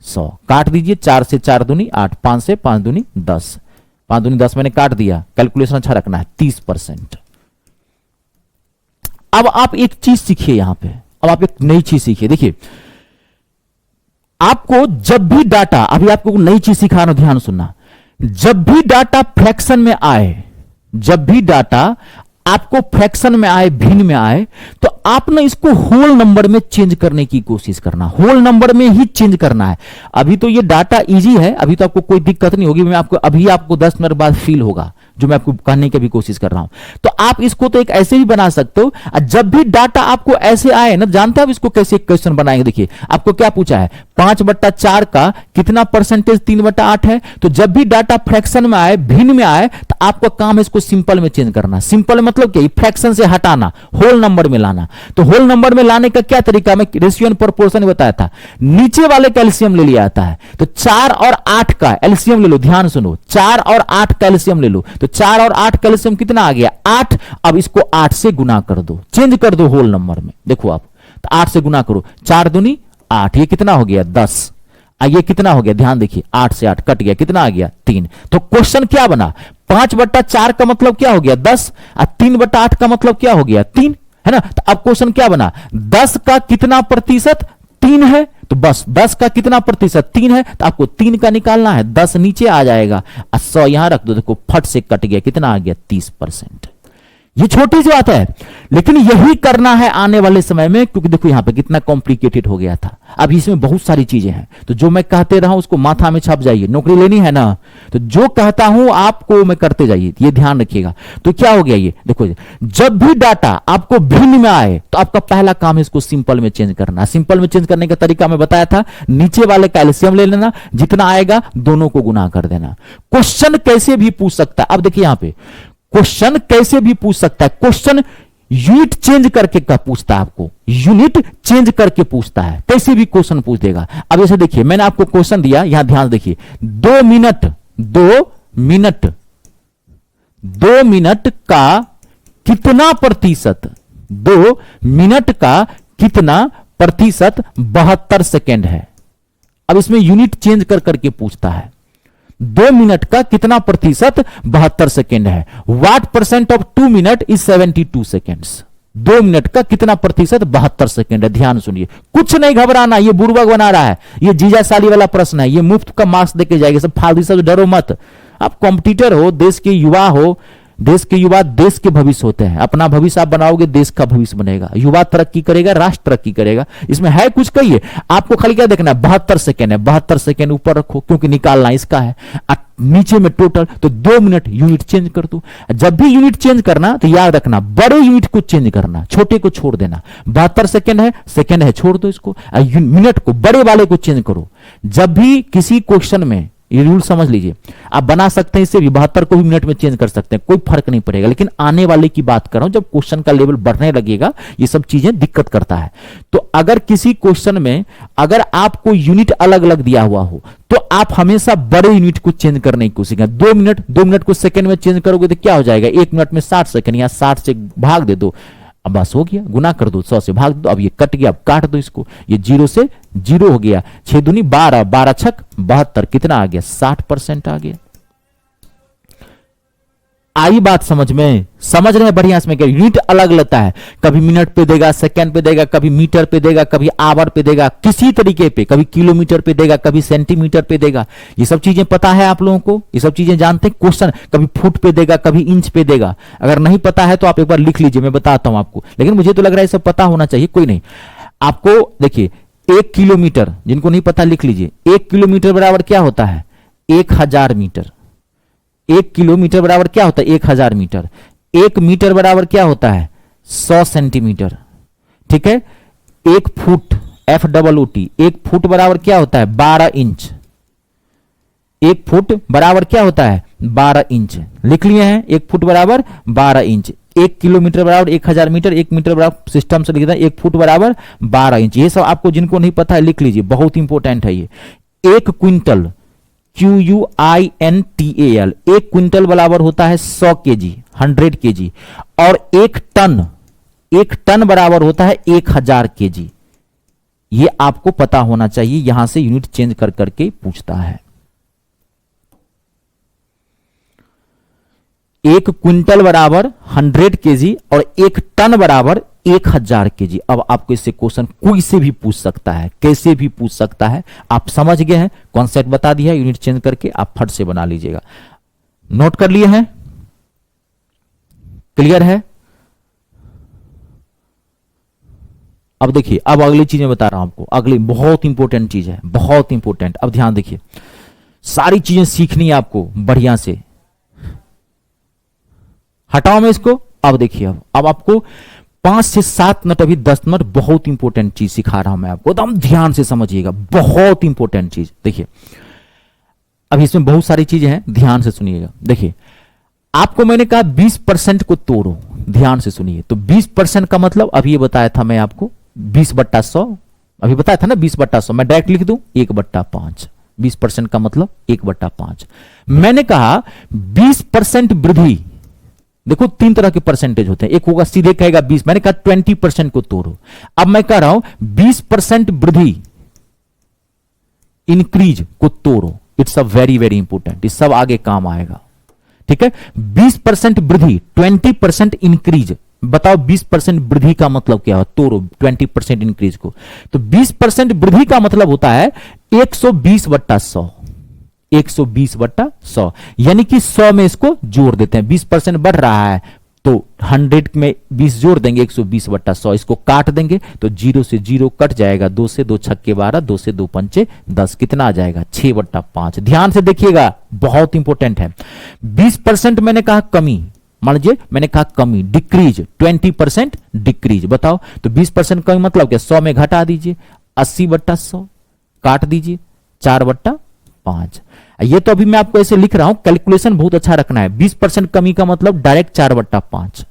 100, काट दीजिए, 4 से 4 दूनी 8, 5 से 5 दूनी 10, 5 दूनी 10 मैंने काट दिया, कैलकुलेशन अच्छा रखना है, 30%। अब आप एक चीज सीखिए यहां पे, अब आप एक नई चीज सीखिए। देखिए आपको जब भी डाटा, अभी आपको नई चीज सिखा रहा हूं, ध्यान सुनना, जब भी डाटा फ्रैक्शन में आए, जब भी डाटा आपको फ्रैक्शन में आए, भिन्न में आए, तो आप ना इसको होल नंबर में चेंज करने की कोशिश करना, होल नंबर में ही चेंज करना है। अभी तो ये डाटा इजी है, अभी तो आपको कोई दिक्कत नहीं होगी, मैं आपको अभी आपको 10 मिनट बाद फील होगा जो मैं आपको कहने की भी कोशिश कर रहा हूं। तो आप इसको तो एक ऐसे भी बना सकते हो, जब भी डाटा आपको ऐसे आए ना, जानते हैं आप इसको कैसे क्वेश्चन बनाएंगे। देखिए आपको क्या पूछा है, 5/4 का कितना परसेंटेज 3/8 है। तो जब भी डाटा फ्रैक्शन में आए, भिन्न में आए, तो आपका काम है इसको सिंपल में चेंज करना। सिंपल मतलब क्या, फ्रैक्शन से हटाना, होल नंबर में लाना। तो होल नंबर में लाने का क्या तरीका, मैं रेशियो एंड प्रोपोर्शन बताया था, नीचे वाले का एलसीएम ले लिया जाता है। तो 4 और 8 का एलसीएम ले लो, ध्यान सुनो, 4 और 8 का एलसीएम ले लो, तो 4 और 8 का एलसीएम कितना आ गया 8। अब इसको 8 से गुना कर दो, चेंज कर दो होल नंबर में, देखो आप, तो 8 से गुना करो, 4 दूनी 8, ये कितना हो गया 10, ये कितना हो गया, ध्यान देखिए, 8 से 8 कट गया, कितना आ गया 3। तो क्वेश्चन क्या बना, 5/4 का मतलब क्या हो गया 10, और 3/8 का मतलब क्या हो गया 3, है ना। तो अब क्वेश्चन क्या बना, 10 का कितना प्रतिशत 3 है, तो बस 10 का कितना प्रतिशत 3 है, तो आपको 3 का निकालना है, 10 नीचे आ जाएगा और 100 यहां रख दो, देखो फट से कट गया, कितना आ गया 30%। ये छोटी सी बात है, लेकिन यही करना है आने वाले समय में, क्योंकि देखो यहां पे कितना कॉम्प्लिकेटेड हो गया था। अब इसमें बहुत सारी चीजें हैं, तो जो मैं कहते रहा हूं उसको माथा में छप जाइए, नौकरी लेनी है ना, तो जो कहता हूं आपको मैं करते जाइए, ये ध्यान रखिएगा। तो क्या हो गया, ये देखो, जब भी डाटा आपको भिन्न में आए, तो आपका पहला काम है इसको सिंपल में चेंज करना। सिंपल में चेंज करने का तरीका मैं बताया था, नीचे वाले का एलसीएम ले लेना, जितना आएगा दोनों को गुना कर देना। क्वेश्चन कैसे भी पूछ सकता है, अब देखिए यहां पे क्वेश्चन कैसे भी पूछ सकता है, क्वेश्चन यूनिट चेंज करके का पूछता है, आपको यूनिट चेंज करके पूछता है, कैसे भी क्वेश्चन पूछ देगा। अब जैसे देखिए मैंने आपको क्वेश्चन दिया, यहां ध्यान देखिए, 2 मिनट का कितना प्रतिशत, 2 मिनट का कितना प्रतिशत 72 सेकेंड है। अब इसमें यूनिट चेंज कर करके पूछता है, 2 मिनट का कितना प्रतिशत 72 सेकेंड है। What percent of 2 minute is 72 seconds. 2 minute का कितना प्रतिशत 72 सेकेंड है। ध्यान सुनिए, कुछ नहीं घबराना, ये बुर्बक बना रहा है, ये जीजा साली वाला प्रश्न है, ये मुफ्त का मार्क्स देके जाएगा, सब फालतू से डरो मत। आप कॉम्पिटिटर हो, देश के युवा हो, देश के युवा देश के भविष्य होते हैं, अपना भविष्य आप बनाओगे देश का भविष्य बनेगा, युवा तरक्की करेगा राष्ट्र तरक्की करेगा। इसमें है कुछ, कहिए, आपको खाली क्या देखना है, 72 सेकेंड है, 72 सेकेंड ऊपर रखो क्योंकि निकालना इसका है, नीचे में टोटल, तो 2 मिनट यूनिट चेंज कर दो। जब भी यूनिट चेंज करना तो याद रखना, बड़े यूनिट को चेंज करना, छोटे को छोड़ देना। 72 सेकेंड है छोड़ दो इसको, मिनट को बड़े वाले को चेंज करो। जब भी किसी क्वेश्चन में, ये रूल समझ लीजिए, आप बना सकते हैं इससे भी, 72 को भी मिनट में चेंज कर सकते हैं, कोई फर्क नहीं पड़ेगा। लेकिन आने वाले की बात कर रहा हूं, जब क्वेश्चन का लेवल बढ़ने लगेगा ये सब चीजें दिक्कत करता है। तो अगर किसी क्वेश्चन में अगर आपको यूनिट अलग अलग दिया हुआ हो, तो आप हमेशा बड़े यूनिट को चेंज करने की कोशिश करें। 2 मिनट को सेकंड में चेंज करोगे तो क्या हो जाएगा, 1 मिनट में 60 सेकंड, या 60 से भाग दे दो, अब बस हो गया, गुना कर दो, 100 से भाग दो, अब ये कट गया, अब काट दो इसको, ये 0 से 0 हो गया, 6 दूनी 12, 12 छक 72, कितना आ गया 60% आ गया। आई बात समझ में? समझ रहे हैं बढ़िया? इसमें क्या यूनिट अलग लेता है, कभी मिनट पे देगा, सेकंड पे देगा, कभी मीटर पे देगा, कभी आवर पे देगा, किसी तरीके पे, कभी किलोमीटर पे देगा, कभी सेंटीमीटर पे देगा। ये सब चीजें पता है आप लोगों को? ये सब चीजें जानते हैं? क्वेश्चन कभी फुट पे देगा, कभी इंच पे देगा। अगर नहीं पता है तो आप एक बार लिख लीजिए, मैं बताता हूं आपको, लेकिन मुझे तो लग रहा है सब पता होना चाहिए। कोई नहीं, आपको देखिए 1 किलोमीटर, जिनको नहीं पता लिख लीजिए, 1 किलोमीटर बराबर क्या होता है? 1000 मीटर। 1 किलोमीटर बराबर क्या होता है? 1000 मीटर। 1 मीटर बराबर क्या होता है? 100 सेंटीमीटर। ठीक है। 1 फुट, FOOT, 1 फुट बराबर क्या होता है? 12 इंच। 1 फुट बराबर क्या होता है? 12 इंच। लिख लिए हैं? 1 फुट बराबर 12 इंच। 1 किलोमीटर बराबर 1000 मीटर। 1 मीटर बराबर सिस्टम से लिखते हैं 1 फुट बराबर 12 इंच। ये सब आपको जिनको नहीं पता है लिख लीजिए, बहुत इंपॉर्टेंट है ये। 1 क्विंटल, QUINTAL, 1 क्विंटल बराबर होता है 100 केजी, 100 केजी। और 1 टन बराबर होता है 1000 केजी। ये आपको पता होना चाहिए, यहां से यूनिट चेंज कर करके पूछता है। 1 क्विंटल बराबर 100 केजी और 1 टन बराबर 1000 केजी। अब आपको इससे क्वेश्चन कोई से भी पूछ सकता है, कैसे भी पूछ सकता है। आप समझ गए हैं, कॉन्सेप्ट बता दिया, यूनिट चेंज करके आप फट से बना लीजिएगा। नोट कर लिए हैं? क्लियर है? अब देखिए, अब अगली चीज मैं बता रहा हूं आपको, अगली बहुत इंपॉर्टेंट चीज है, बहुत इंपॉर्टेंट। अब ध्यान देखिए, सारी चीजें सीखनी है आपको बढ़िया से। हटाओ मैं इसको। अब देखिए, अब आपको 5 से 7 मिनट, अभी 10 मिनट बहुत इंपॉर्टेंट चीज सिखा रहा हूं मैं आपको, एकदम ध्यान से समझिएगा, बहुत इंपॉर्टेंट चीज। देखिए, अब इसमें बहुत सारी चीजें हैं, ध्यान से सुनिएगा। देखिए, आपको मैंने कहा 20% को तोड़ो, ध्यान से सुनिए। तो 20% का मतलब अभी ये बताया था मैं आपको, 20/100, अभी बताया था ना 20/100। मैं डायरेक्ट लिख दूं 1/5। 20% का मतलब 1/5। मैंने कहा 20% वृद्धि, देखो 3 तरह के परसेंटेज होते हैं। एक होगा सीधे कहेगा 20, मैंने कहा 20% को तोड़ो। अब मैं कह रहा हूं 20% वृद्धि, इंक्रीज को तोड़ो। It's a very very important, इस सब आगे काम आएगा। ठीक है। 20% वृद्धि, 20% इंक्रीज। बताओ 20% वृद्धि का मतलब क्या है? तोड़ो 20% इंक्रीज को। तो 20% वृद्धि का मतलब होता है 120/100। 120/100, यानी कि 100 में इसको जोड़ देते हैं। 20% बढ़ रहा है तो 100 में 20 जोड़ देंगे, 120/100। इसको काट देंगे तो 0 से 0 कट जाएगा, 2 से 2 छक्के 12, 2 से 2 पंचे 10। कितना आ जाएगा? 6/5। ध्यान से देखिएगा, बहुत इंपॉर्टेंट है। 20% मैंने कहा कमी, मान लीजिए मैंने कहा कमी, डिक्रीज, 20% डिक्रीज। बताओ तो 20% कमी मतलब क्या? 100 में घटा दीजिए, 80/100 काट दीजिए, 4/5। ये तो अभी मैं आपको ऐसे लिख रहा हूं, कैलकुलेशन बहुत अच्छा रखना है। 20% कमी का मतलब डायरेक्ट 4/5।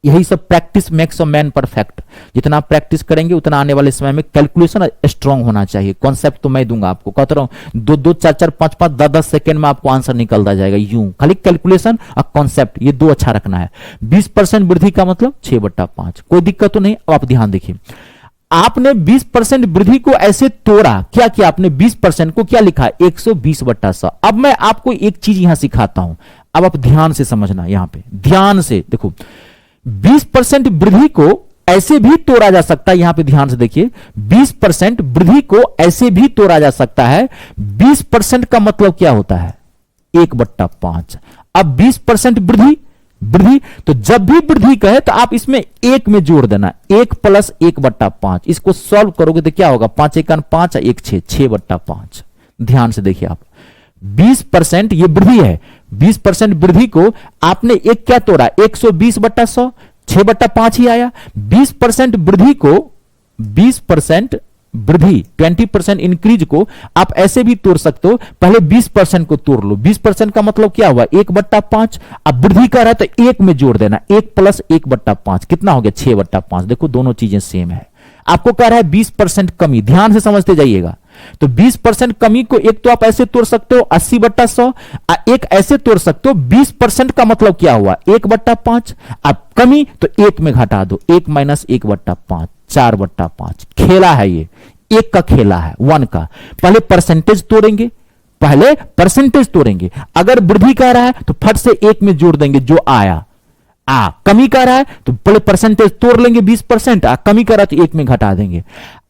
यही सब practice makes a man perfect. जितना प्रैक्टिस करेंगे उतना आने वाले समय में कैलकुलेशन स्ट्रांग होना चाहिए। कॉन्सेप्ट तो मैं दूंगा आपको, कहता रहा हूं 2-2, 4-4, 5-5, 10-10 सेकंड में आपको आंसर निकलता जाएगा यूं। खाली कैलकुलेशन और कॉन्सेप्ट, ये 2 अच्छा रखना है। 20% वृद्धि का मतलब 6/5। कोई दिक्कत तो नहीं। अब आप ध्यान देखिए, आपने 20% वृद्धि को ऐसे तोड़ा, क्या किया आपने? 20% को क्या लिखा? 120/100। अब मैं आपको एक चीज यहां सिखाता हूं, अब आप ध्यान से समझना। यहां पे ध्यान से देखो, 20% वृद्धि को ऐसे भी तोड़ा जा सकता है। यहां पे ध्यान से देखिए, 20% वृद्धि को ऐसे भी तोड़ा जा सकता है। 20% का मतलब क्या होता है? 1/5। अब 20% वृद्धि, तो जब भी वृद्धि कहे तो आप इसमें 1 में जोड़ देना, 1 + 1/5। इसको सॉल्व करोगे तो क्या होगा? 5 × 1 = 5, 1 = 6, 6/5। ध्यान से देखिए आप, 20% ये वृद्धि है। 20% वृद्धि को आपने एक क्या तोड़ा? 120/100, 6/5 ही आया। 20% वृद्धि को, 20% वृद्धि, 20% इंक्रीज को आप ऐसे भी तोड़ सकते हो। पहले 20% को तोड़ लो। 20% का मतलब क्या हुआ? 1/5। अब वृद्धि कर रहा है तो 1 में जोड़ देना, 1 + 1/5। कितना हो गया? 6/5। देखो दोनों चीजें सेम है। आपको कह रहा है 20% कमी, ध्यान से समझते जाइएगा। तो 20% कमी को एक तो आप ऐसे तोड़ सकते हो 80/100, एक ऐसे तोड़ सकते हो। 20% का मतलब क्या हुआ? 1/5। अब कमी तो 1 में घटा दो, 1 - 1/5, 4/5। खेला है ये, 1 का खेला है, 1 का। पहले परसेंटेज तोड़ेंगे, पहले परसेंटेज तोड़ेंगे। अगर वृद्धि कह रहा है तो फट से एक में जोड़ देंगे जो आया। कमी कर रहा है तो पहले परसेंटेज तोड़ लेंगे 20%, कमी कर रहा है तो एक में घटा देंगे।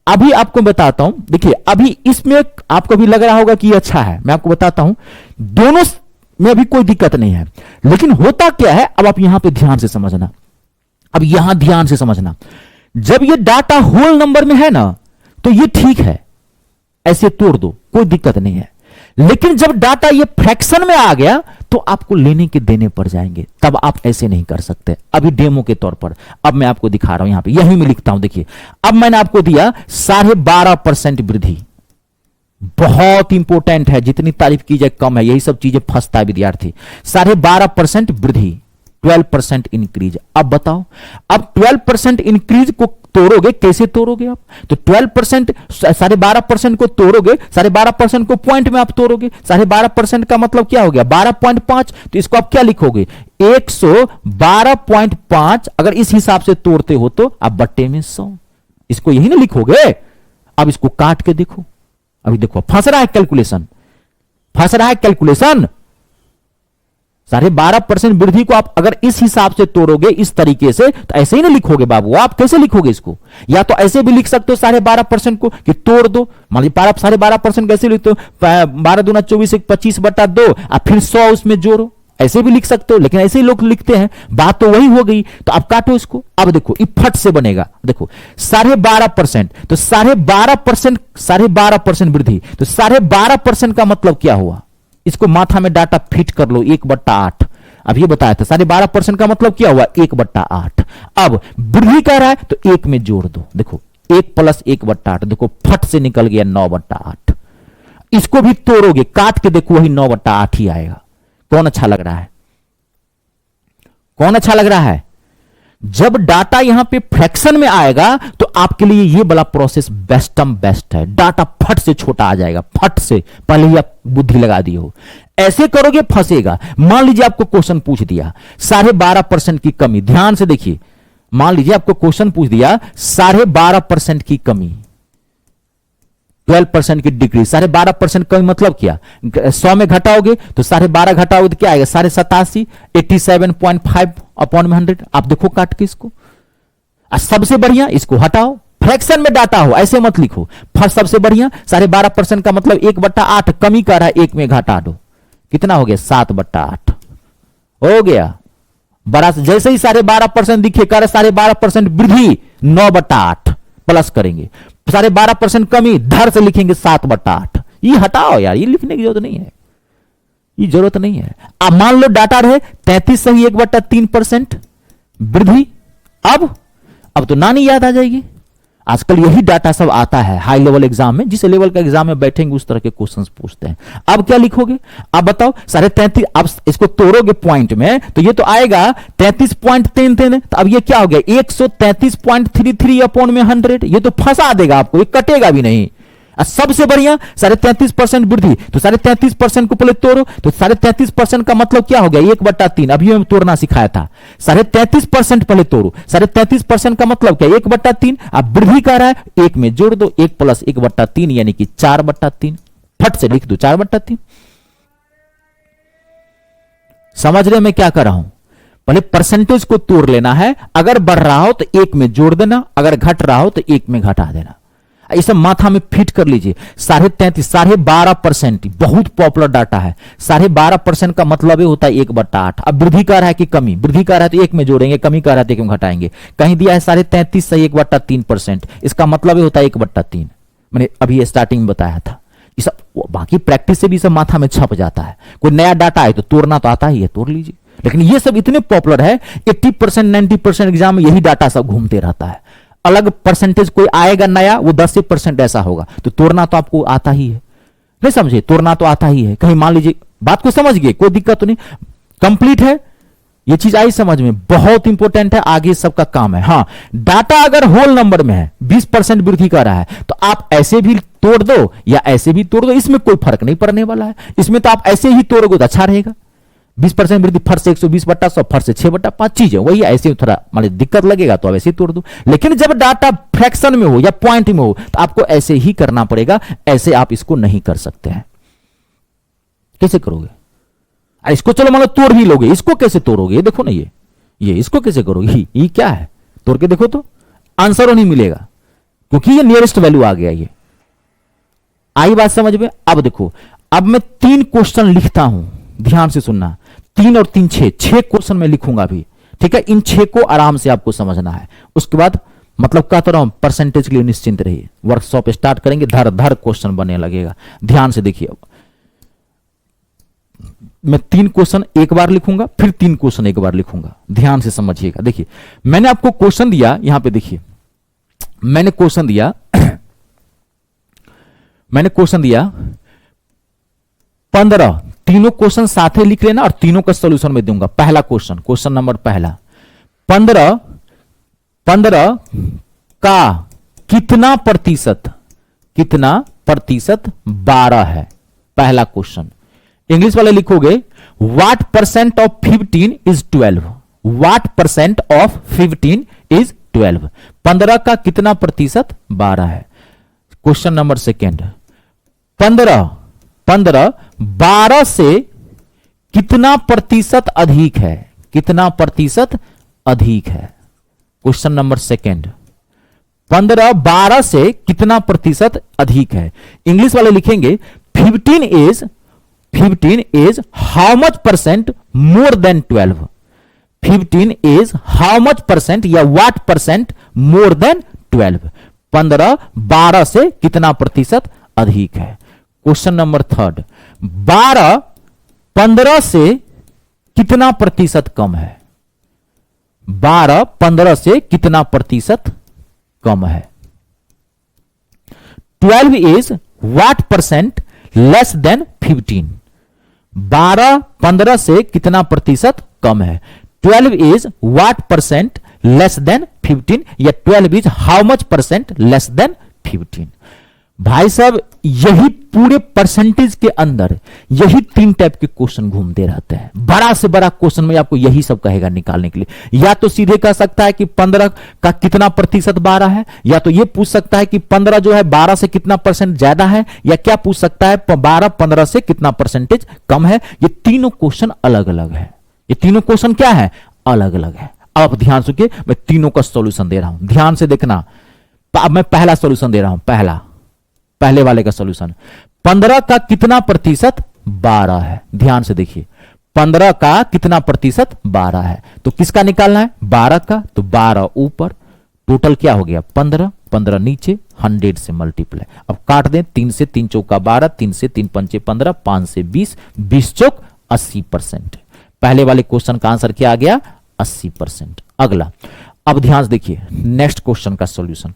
अभी आपको बताता हूं, देखिए अभी इसमें आपको भी लग रहा होगा कि अच्छा है, मैं आपको बताता हूं दोनों में अभी कोई दिक्कत नहीं है, लेकिन होता क्या है अब आप यहां पे ध्यान से समझना। अब यहां ध्यान से समझना, जब ये डाटा होल नंबर में है ना तो ये ठीक है, ऐसे तोड़ दो कोई दिक्कत नहीं है। लेकिन जब डाटा ये फ्रैक्शन में आ गया तो आपको लेने के देने पड़ जाएंगे, तब आप ऐसे नहीं कर सकते। अभी डेमो के तौर पर अब मैं आपको दिखा रहा हूं, यहां पे यही मैं लिखता हूं। देखिए अब मैंने आपको दिया 12.5% वृद्धि, बहुत इंपॉर्टेंट है, जितनी तारीफ की जाए कम है, यही सब चीजें फंसता है विद्यार्थी। 12.5% वृद्धि, 12% इंक्रीज। अब बताओ, अब 12% इंक्रीज को तोड़ोगे, कैसे तोड़ोगे आप? तो 12% 12.5% को तोड़ोगे, 12.5% को पॉइंट में आप तोड़ोगे, 12.5% का मतलब क्या हो गया 12.5, तो इसको आप क्या लिखोगे 112.5। अगर इस हिसाब से तोड़ते हो तो आप बट्टे में 100, इसको यही ना लिखोगे। अब इसको काट के देखो, अभी देखो फंस रहा है कैलकुलेशन, फंस रहा है कैलकुलेशन। 12.5% वृद्धि को आप अगर इस हिसाब से तोड़ोगे इस तरीके से तो ऐसे ही ना लिखोगे बाबू। आप कैसे लिखोगे इसको? या तो ऐसे भी लिख सकते हो 12.5% को कि तोड़ दो, मान लीजिए 12.5% कैसे लिखते हो 12 दूना 24 25/2 और फिर 100 उसमें जोड़ो, ऐसे भी लिख सकते हो, लेकिन ऐसे ही लोग लिखते हैं। बात तो वही हो गई, तो आप काटो इसको। अब देखो फट से बनेगा, देखो 12.5%, तो 12.5% वृद्धि, तो 12.5% का मतलब क्या हुआ? इसको माथा में डाटा फिट कर लो 1/8। अब ये बताया था 12.5% का मतलब क्या हुआ 1/8। अब वृद्धि कर रहा है तो एक में जोड़ दो, देखो 1 + 1/8, देखो फट से निकल गया 9/8। इसको भी तोड़ोगे, काट के देखो वही 9/8 ही आएगा। कौन अच्छा लग रहा है? कौन अच्छा लग रहा है? जब डाटा यहां पे फ्रैक्शन में आएगा तो आपके लिए ये वाला प्रोसेस बेस्ट है। डाटा फट से छोटा आ जाएगा, फट से, पहले ही आप बुद्धि लगा दिए हो। ऐसे करोगे फंसेगा। मान लीजिए आपको क्वेश्चन पूछ दिया 12.5% की कमी, ध्यान से देखिए, मान लीजिए आपको क्वेश्चन पूछ दिया 12.5% की कमी, 12% की डिक्रीज। 12.5% कमी मतलब क्या? 100 में घटाओगे तो 12.5 घटाओगे तो क्या आएगा 87, 87.5/100। आप देखो काट के इसको। सबसे बढ़िया इसको हटाओ, फ्रैक्शन में डाटा हो, ऐसे मत लिखो। सबसे बढ़िया 12.5% का मतलब 1/8, कमी कर रहा है, एक में घटा दो, कितना हो गया 7/8 हो गया। बड़ा जैसे ही 12.5% दिखे कर 12.5% वृद्धि 9/8 प्लस करेंगे, 12.5% कमी धर से लिखेंगे 7/8। ये हटाओ यार, ये लिखने की जरूरत नहीं है, ये जरूरत नहीं है। अब मान लो डाटा रहे 33 सही 1/3% वृद्धि। अब तो नानी याद आ जाएगी। आजकल यही डाटा सब आता है हाई लेवल एग्जाम में, जिस लेवल का एग्जाम में बैठेंगे उस तरह के क्वेश्चंस पूछते हैं। अब क्या लिखोगे? अब बताओ 33.5, अब इसको तोड़ोगे पॉइंट में तो ये तो आएगा 33.33, तो अब ये क्या हो गया 133.33/100। ये तो फंसा देगा आपको, ये कटेगा भी नहीं। सबसे बढ़िया 33.5% वृद्धि, तो 33.5% को पहले तोड़ो, तो 33.5% का मतलब क्या हो गया 1/3। अभी मैं तोड़ना सिखाया था, 33.5% पहले तोड़ो, 33% का मतलब क्या 1/3। अब वृद्धि कर रहा है, एक में जोड़ दो, 1 + 1/3 यानी कि 4/3। फट से लिख दो 4/3। समझ रहे मैं क्या कर रहा हूं? पहले परसेंटेज को तोड़ लेना है, अगर बढ़ रहा हो तो एक में जोड़ देना, अगर घट रहा हो तो एक में घटा देना। इसे माथा में फिट कर लीजिए। 33.5, 12.5% बहुत पॉपुलर डाटा है। 12.5% का मतलब होता है 1/8। अब वृद्धि कर रहा है कि कमी? वृद्धि कर रहा है तो एक में जोड़ेंगे, कमी कर रहा है तो एक में घटाएंगे। कहीं दिया है 33.5 सही 1/3%, इसका मतलब होता है 1/3। मैंने अभी स्टार्टिंग में बताया था। ये सब बाकी प्रैक्टिस से भी सब माथा में छप जाता है। कोई नया डाटा है तो तोड़ना तो आता ही है, तोड़ लीजिए। लेकिन ये सब इतने पॉपुलर है, 80% 90% एग्जाम में यही डाटा सब घूमते रहता है। अलग परसेंटेज कोई आएगा नया, वो 10% ऐसा होगा, तो तोड़ना तो आपको आता ही है। नहीं समझे? तोड़ना तो आता ही है। कहीं मान लीजिए बात को समझ गए, कोई दिक्कत तो नहीं, कंप्लीट है ये चीज आई समझ में, बहुत इंपॉर्टेंट है, आगे सबका काम है। हाँ, डाटा अगर होल नंबर में है 20% वृद्धि कर रहा है तो आप ऐसे भी तोड़ दो या ऐसे भी तोड़ दो, इसमें कोई फर्क नहीं पड़ने वाला है। इसमें तो आप ऐसे ही तोड़ोगे तो अच्छा रहेगा। 20% वृद्धि फट से 120/100, फट से 6/5 चीज है वही। ऐसे थोड़ा मान दिक्कत लगेगा तो आप ऐसे ही तोड़ दो। लेकिन जब डाटा फ्रैक्शन में हो या पॉइंट में हो तो आपको ऐसे ही करना पड़ेगा, ऐसे आप इसको नहीं कर सकते हैं। कैसे करोगे? अरे इसको चलो मान लो तोड़ भी लोगे, इसको कैसे तोड़ोगे? ये देखो ना, ये इसको कैसे करोगे? ये क्या है? तोड़ के देखो तो आंसर नहीं मिलेगा, क्योंकि ये नियरेस्ट वैल्यू आ गया। ये आई बात समझ में? अब देखो, अब मैं 3 क्वेश्चन लिखता हूं, ध्यान से सुनना। 3 और 3 6 क्वेश्चन मैं लिखूंगा अभी, ठीक है? इन 6 को आराम से आपको समझना है। उसके बाद मतलब कहता रहा हूं, परसेंटेज के लिए निश्चिंत रहिए। वर्कशॉप स्टार्ट करेंगे, धर धर क्वेश्चन बनने लगेगा। ध्यान से देखिए, मैं 3 क्वेश्चन एक बार लिखूंगा, फिर 3 क्वेश्चन एक बार लिखूंगा। ध्यान से समझिएगा। देखिए, मैंने आपको क्वेश्चन दिया, यहां पे देखिए, मैंने क्वेश्चन दिया मैंने क्वेश्चन दिया 15। तीनों क्वेश्चन साथ ही लिख लेना और तीनों का सॉल्यूशन में दूंगा। पहला क्वेश्चन, क्वेश्चन नंबर पहला, 15 का कितना प्रतिशत 12 है? पहला क्वेश्चन। इंग्लिश वाले लिखोगे, what percent of 15 is 12? What percent of 15 is 12? 15 का कितना प्रतिशत 12 है? क्वेश्चन नंबर सेकेंड, 15 12 से कितना प्रतिशत अधिक है? कितना प्रतिशत अधिक है? क्वेश्चन नंबर सेकेंड, 15 12 से कितना प्रतिशत अधिक है? इंग्लिश वाले लिखेंगे 15 is how much percent more than 12? 15 is how much percent या what percent more than 12? 15 12 से कितना प्रतिशत अधिक है? क्वेश्चन नंबर थर्ड, 12 15 से कितना प्रतिशत कम है? 12 15 से कितना प्रतिशत कम है? 12 is what percent less than 15? 12 15 से कितना प्रतिशत कम है? 12 is what percent less than 15 या 12 is how much percent less than 15? भाई साहब, यही पूरे परसेंटेज के अंदर यही 3 टाइप के क्वेश्चन घूमते रहते हैं। बड़ा से बड़ा क्वेश्चन में आपको यही सब कहेगा निकालने के लिए। या तो सीधे कह सकता है कि 15 का कितना प्रतिशत 12 है, या तो ये पूछ सकता है कि 15 जो है 12 से कितना परसेंट ज्यादा है, या क्या पूछ सकता है 12 15 से कितना परसेंटेज कम है। ये तीनों क्वेश्चन अलग अलग है। ये तीनों क्वेश्चन क्या है? अलग अलग है। अब ध्यान सुनिए, मैं तीनों का सॉल्यूशन दे रहा हूं, ध्यान से देखना। अब मैं पहला सॉल्यूशन दे रहा हूं, पहले वाले का सॉल्यूशन। 15 का कितना प्रतिशत 12 है? ध्यान से देखिए, 15 का कितना प्रतिशत 12 है, तो किसका निकालना है? 12 का। तो 12 ऊपर, टोटल क्या हो गया? 15 15 नीचे, 100 से मल्टीप्लाई। अब काट दें, 3 से 3 चौका 12, 3 से 3 पंचे 15, 5 से 20, 20 चौक 80%। पहले वाले क्वेश्चन का आंसर क्या आ गया? 80%। अगला, अब ध्यान से देखिए, नेक्स्ट क्वेश्चन का सॉल्यूशन।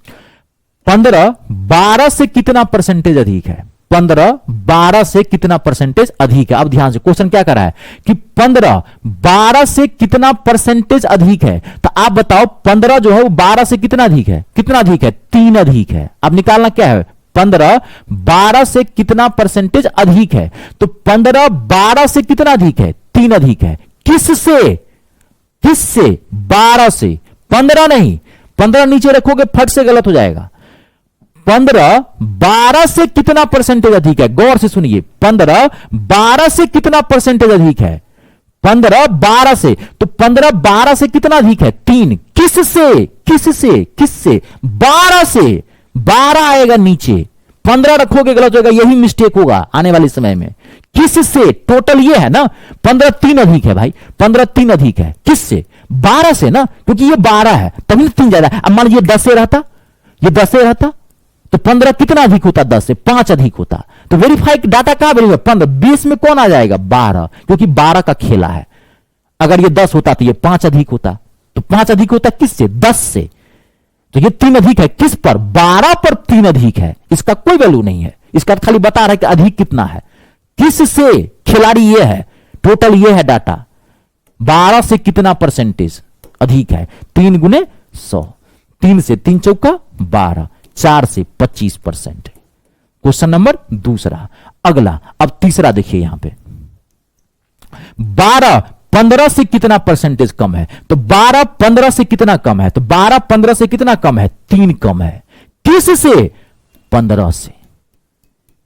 15 12 से कितना परसेंटेज अधिक है? 15 12 से कितना परसेंटेज अधिक है? अब ध्यान से, क्वेश्चन क्या कर रहा है कि 15 12 से कितना परसेंटेज अधिक है। तो आप बताओ, 15 जो है वो 12 से कितना अधिक है? कितना अधिक है? 3 अधिक है। अब निकालना क्या है? 15 12 से कितना परसेंटेज अधिक है? तो 15 12 से कितना अधिक है? 3 अधिक है। किससे? 12 से। 15 नहीं, 15 नीचे रखोगे फट से गलत हो जाएगा। 15 12 से कितना परसेंटेज अधिक है? गौर से सुनिए, 15 12 से कितना परसेंटेज अधिक है? 15 12 से। तो 15 12 से कितना अधिक है? 3। किससे? 12 से। 12 आएगा नीचे, 15 रखोगे गलत होगा, यही मिस्टेक होगा आने वाले समय में। किससे? टोटल ये है ना, 15 3 अधिक है भाई, 15 3 अधिक है। किससे? 12 से ना, क्योंकि ये 12 है तभी 3 ज्यादा है। अब मान लीजिए 10 से रहता, ये 10 से रहता तो 15 कितना अधिक होता? 10 से 5 अधिक होता। तो वेरीफाई डाटा कहां भेजेगा? 15। 20 में कौन आ जाएगा? 12, क्योंकि 12 का खेला है। अगर ये 10 होता तो ये 5 अधिक होता। तो 5 अधिक होता किससे? 10 से। तो ये 3 अधिक है किस पर? 12 पर 3 अधिक है। इसका कोई वैल्यू नहीं है, इसका खाली बता रहा है कि अधिक कितना है। किससे? खिलाड़ी ये है, टोटल ये है डाटा। 12 से कितना परसेंटेज अधिक है? 3 गुने 100, 3 से 3 चौका 12, 4 से 25%। क्वेश्चन नंबर दूसरा। अगला, अब तीसरा देखिए यहां पे, 12 15 से कितना परसेंटेज कम है? तो 12 15 से कितना कम है? तो 12 15 से कितना कम है? 3 कम है। किससे? 15 से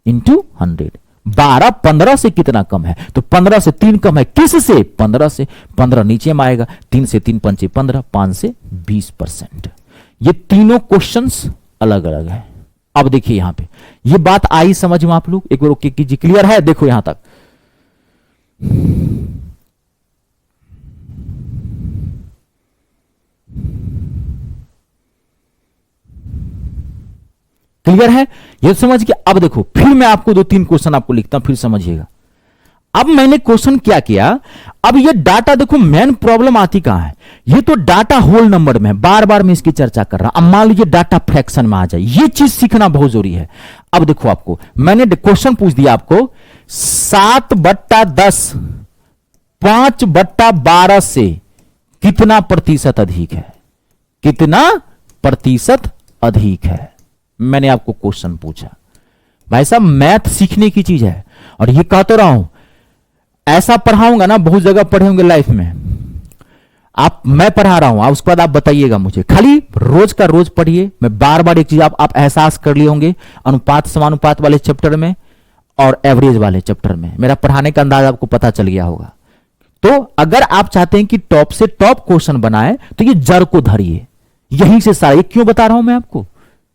इंटू 100। 12 15 से कितना कम है, तो 15 से 3 कम है, किस से? 15 से। 15 नीचे में आएगा, 3 से 3 पंचे 15, 5 से 20%। ये तीनों क्वेश्चंस अलग अलग है। अब देखिए यहां पे ये बात आई समझ में आप लोग? एक बार ओके कीजिए, क्लियर है? देखो यहां तक क्लियर है? ये समझ के अब देखो, फिर मैं आपको 2-3 क्वेश्चन आपको लिखता हूं, फिर समझिएगा। अब मैंने क्वेश्चन क्या किया, अब ये डाटा देखो, मेन प्रॉब्लम आती कहां है, ये तो डाटा होल नंबर में है, बार बार मैं इसकी चर्चा कर रहा हूं। अब मान लीजिए डाटा फ्रैक्शन में आ जाए, ये चीज सीखना बहुत जरूरी है। अब देखो आपको मैंने क्वेश्चन पूछ दिया आपको, 7/10 5/12 से कितना प्रतिशत अधिक है? कितना प्रतिशत अधिक है? मैंने आपको क्वेश्चन पूछा। भाई साहब मैथ सीखने की चीज है, और ये कहते रहा हूं, ऐसा पढ़ाऊंगा ना, बहुत जगह पढ़े होंगे लाइफ में आप, मैं पढ़ा रहा हूं, आप उसके बाद आप बताइएगा मुझे, खाली रोज का रोज पढ़िए। मैं बार बार एक चीज आप एहसास कर लिए होंगे, अनुपात समानुपात वाले चैप्टर में और एवरेज वाले चैप्टर में मेरा पढ़ाने का अंदाज आपको पता चल गया होगा। तो अगर आप चाहते हैं कि टॉप से टॉप क्वेश्चन बनाए, तो ये जड़ को धरिए, यहीं से सारा। ये क्यों बता रहा हूं मैं आपको,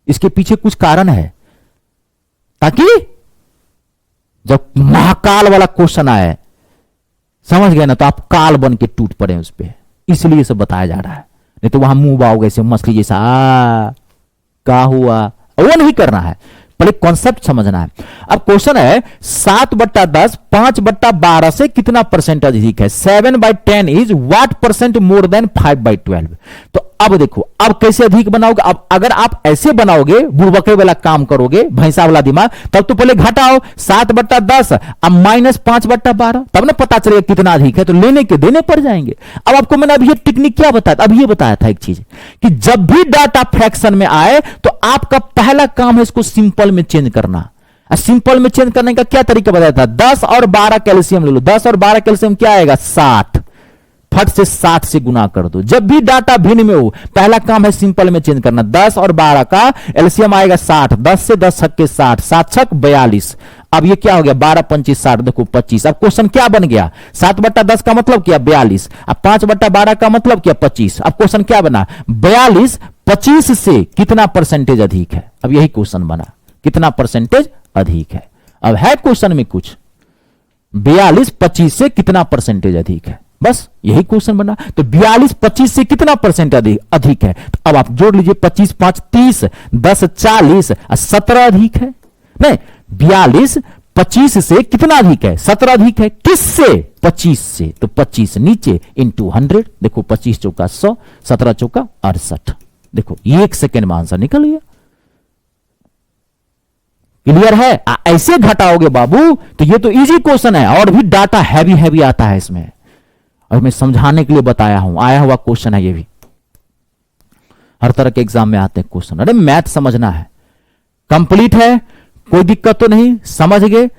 इसके पीछे कुछ कारण है, ताकि जब महाकाल वाला क्वेश्चन आए, समझ गए ना, तो आप काल बन के टूट पड़े उस पर, इसलिए सब बताया जा रहा है। नहीं तो वहां मुंह बाओगे ऐसे मछली जैसा, क्या हुआ, वो नहीं करना है, पहले कॉन्सेप्ट समझना है। अब क्वेश्चन है 7/10 5/12 से कितना परसेंटेज अधिक है? 7/10 is what percent more than 5/12? तो अब देखो, अब कैसे अधिक बनाओगे? अब अगर आप ऐसे बनाओगे, बुड़बके वाला काम करोगे, भैंसा वाला दिमाग, तब तो पहले घटाओ 7/10 अब -5/12, तब ना पता चलेगा कितना अधिक है, तो लेने के देने पड़ जाएंगे। अब आपको मैंने अभी ये टेक्निक क्या बताया, अभी ये बताया था एक चीज, कि जब भी डाटा फ्रैक्शन में आए, तो आपका पहला काम है इसको सिंपल में चेंज करना। सिंपल में चेंज करने का क्या तरीका बताया था? 10 और 12 कैल्शियम ले लो, 10 और 12 कैल्शियम क्या आएगा? 60, फट से 60 से गुना कर दो। जब भी डाटा भिन्न में हो, पहला काम है सिंपल में चेंज करना। 10 और 12 का एलसीएम आएगा 60, 10 से 10 छक्के 60, 7 छक 42। अब ये क्या हो गया? 12 25 60, देखो 25। अब क्वेश्चन क्या बन गया? 7/10 का मतलब क्या? 42। अब 5/12 का मतलब क्या? 25। अब क्वेश्चन क्या बना? 42 25 से कितना परसेंटेज अधिक है? अब यही क्वेश्चन बना, कितना परसेंटेज अधिक है। अब है क्वेश्चन में कुछ, 42 25 से कितना परसेंटेज अधिक है, बस यही क्वेश्चन बना। तो 42 25 से कितना परसेंट अधिक है? तो अब आप जोड़ लीजिए, 25 5 30, 10 40, 17 अधिक है। नहीं, 42 25 से कितना अधिक है? 17 अधिक है। किससे? 25 से। तो 25 नीचे इंटू 100, देखो 25 चौका 100, 17 चौका 68। देखो 1 सेकेंड में आंसर निकल गया। क्लियर है? ऐसे घटाओगे बाबू, तो ये तो इजी क्वेश्चन है, और भी डाटा हैवी हैवी आता है इसमें, और मैं समझाने के लिए बताया हूं, आया हुआ क्वेश्चन है ये भी, हर तरह के एग्जाम में आते हैं क्वेश्चन। अरे मैथ समझना है, कंप्लीट है, कोई दिक्कत तो नहीं, समझ गए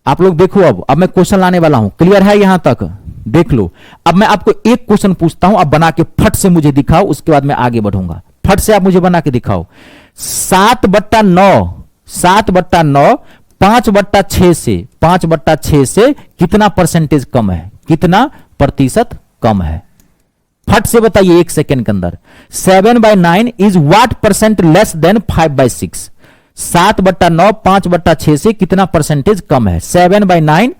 आप लोग। देखो अब मैं क्वेश्चन लाने वाला हूं, क्लियर है यहां तक? देख लो, अब मैं आपको एक क्वेश्चन पूछता हूं, अब बना के फट से मुझे दिखाओ, उसके बाद मैं आगे बढ़ूंगा। फट से आप मुझे बना के दिखाओ। 7/9 5/6 से कितना परसेंटेज कम है? कितना प्रतिशत कम है? फट से बताइए 1 सेकेंड के अंदर। 7/9 is what percent less than 5/6? 7/9 5/6 से कितना परसेंटेज कम है? 7/9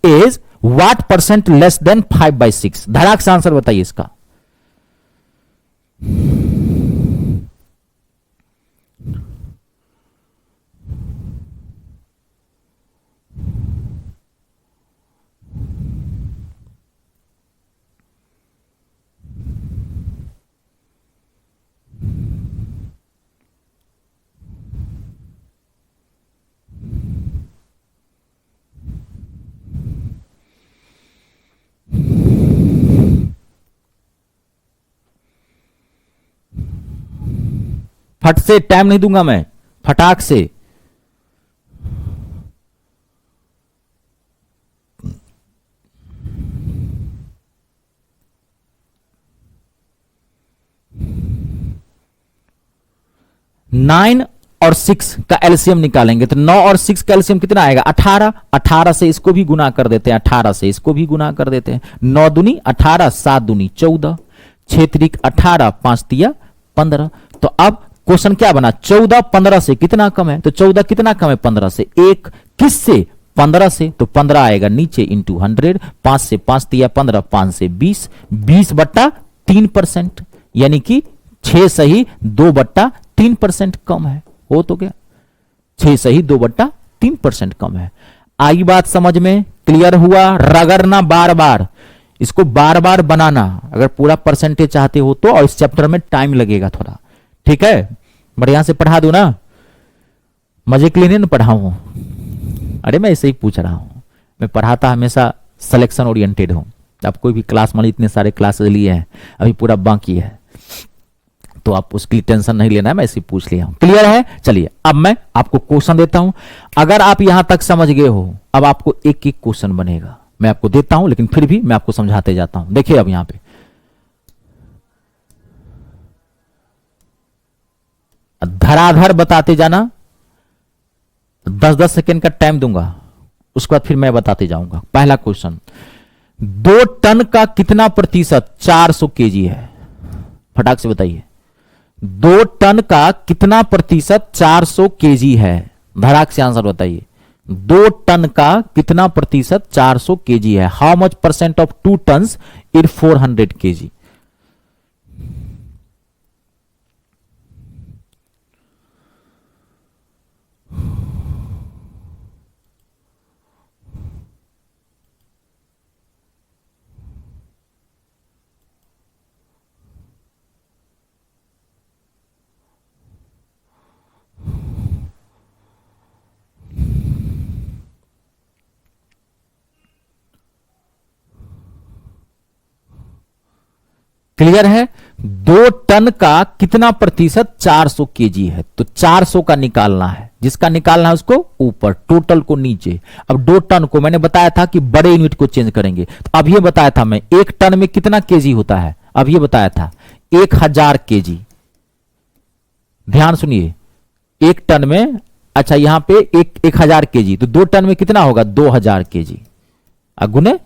is what percent less than 5/6? धड़ाक से आंसर बताइए इसका। फट से, टाइम नहीं दूंगा मैं, फटाक से। नाइन और 6 का एलसीएम निकालेंगे तो 9 और 6 का एलसीएम कितना आएगा 18। 18 से इसको भी गुना कर देते हैं, 18 से इसको भी गुना कर देते हैं। 9 दूनी 18, 7 दूनी 14, 6 त्रिक 18, 5 तिया 15। तो अब क्वेश्चन क्या बना, 14 15 से कितना कम है, तो 14 कितना कम है 15 से, एक किससे 15 से, तो 15 आएगा नीचे इंटू 100, 5 से 5 तिया 15, 5 से 20, 20/3%, यानी कि 6 सही 2/3% कम है। हो तो क्या 6 सही 2/3% कम है। आई बात समझ में, क्लियर हुआ। रगड़ना बार बार, इसको बार बार बनाना अगर पूरा परसेंटेज चाहते हो तो, और इस चैप्टर में टाइम लगेगा थोड़ा, ठीक है। बढ़िया से पढ़ा दू ना, मजे के लिए नहीं पढ़ाऊं, अरे मैं ऐसे ही पूछ रहा हूं। मैं पढ़ाता हमेशा सिलेक्शन ओरिएंटेड हूं। अब कोई भी क्लास मान, इतने सारे क्लासेस लिए हैं, अभी पूरा बाकी है, तो आप उसकी टेंशन नहीं लेना है, मैं ऐसे पूछ लिया हूं। क्लियर है। चलिए अब मैं आपको क्वेश्चन देता हूं। अगर आप यहां तक समझ गए हो, अब आपको एक एक क्वेश्चन बनेगा, मैं आपको देता हूं, लेकिन फिर भी मैं आपको समझाते जाता हूं। देखिए अब यहां पे धराधर बताते जाना, 10-10 सेकेंड का टाइम दूंगा, उसके बाद फिर मैं बताते जाऊंगा। पहला क्वेश्चन, 2 टन का कितना प्रतिशत 400 केजी है, फटाक से बताइए। 2 टन का कितना प्रतिशत 400 केजी है, धड़ाक से आंसर बताइए। 2 टन का कितना प्रतिशत 400 केजी है। How much percent of 2 tons in 400 kg. Clear है। 2 टन का कितना प्रतिशत 400 केजी है, तो 400 का निकालना है, जिसका निकालना है उसको ऊपर, टोटल को नीचे। अब 2 टन को मैंने बताया था कि बड़े यूनिट को चेंज करेंगे, तो अब ये बताया था मैं 1 टन में कितना केजी होता है, अब ये बताया था 1000 केजी। ध्यान सुनिए, 1 टन में, अच्छा यहां पे 1000 केजी, तो 2 टन में कितना होगा 2000 केजी। गुने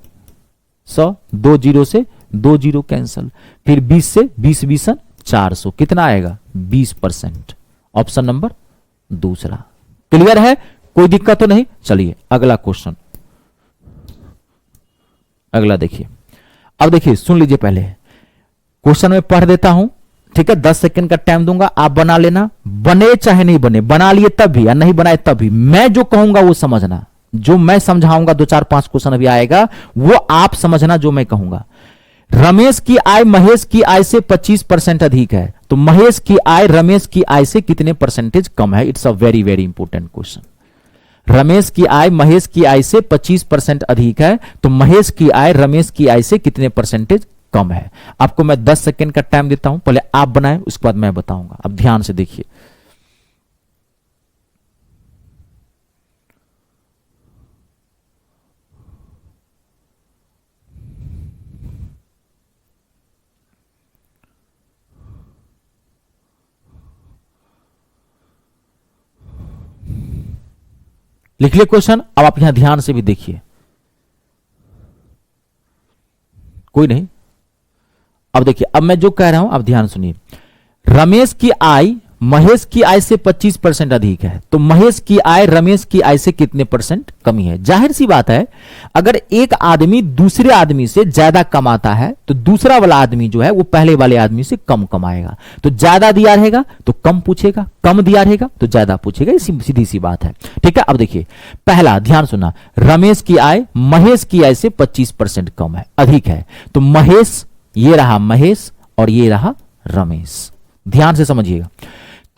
100, 2 जीरो से 2 जीरो कैंसल, फिर 20 से 20 20 400, कितना आएगा 20%। ऑप्शन नंबर दूसरा। क्लियर है, कोई दिक्कत तो नहीं। चलिए अगला क्वेश्चन, अगला देखिए। अब देखिए सुन लीजिए, पहले क्वेश्चन में पढ़ देता हूं, ठीक है। 10 सेकंड का टाइम दूंगा, आप बना लेना, बने चाहे नहीं बने, बना लिए तब भी या नहीं बनाए तब भी, मैं जो कहूंगा वो समझना, जो मैं समझाऊंगा 2 4 5 क्वेश्चन अभी आएगा, वो आप समझना जो मैं कहूंगा। रमेश की आय महेश की आय से 25% अधिक है, तो महेश की आय रमेश की आय से कितने परसेंटेज कम है। It's a very very important question. Ramesh की आय महेश की आय से 25% अधिक है, तो महेश की आय रमेश की आय से कितने परसेंटेज कम है। आपको मैं 10 सेकेंड का टाइम देता हूं, पहले आप बनाएं, उसके बाद मैं बताऊंगा। अब ध्यान से देखिए, लिख लिया क्वेश्चन। अब आप यहां ध्यान से भी देखिए, कोई नहीं। अब देखिए, अब मैं जो कह रहा हूं अब ध्यान सुनिए। रमेश की आय महेश की आय से 25% अधिक है, तो महेश की आय रमेश की आय से कितने परसेंट कमी है। जाहिर सी बात है, अगर एक आदमी दूसरे आदमी से ज्यादा कमाता है, तो दूसरा वाला आदमी जो है वो पहले वाले आदमी से कम कमाएगा। तो ज्यादा दिया रहेगा तो कम पूछेगा, कम दिया रहेगा तो ज्यादा पूछेगा, सीधी सी बात है, ठीक है। अब देखिए, पहला ध्यान सुना, रमेश की आय महेश की आय से 25% कम है, अधिक है, तो महेश, ये रहा महेश और ये रहा रमेश। ध्यान से समझिएगा,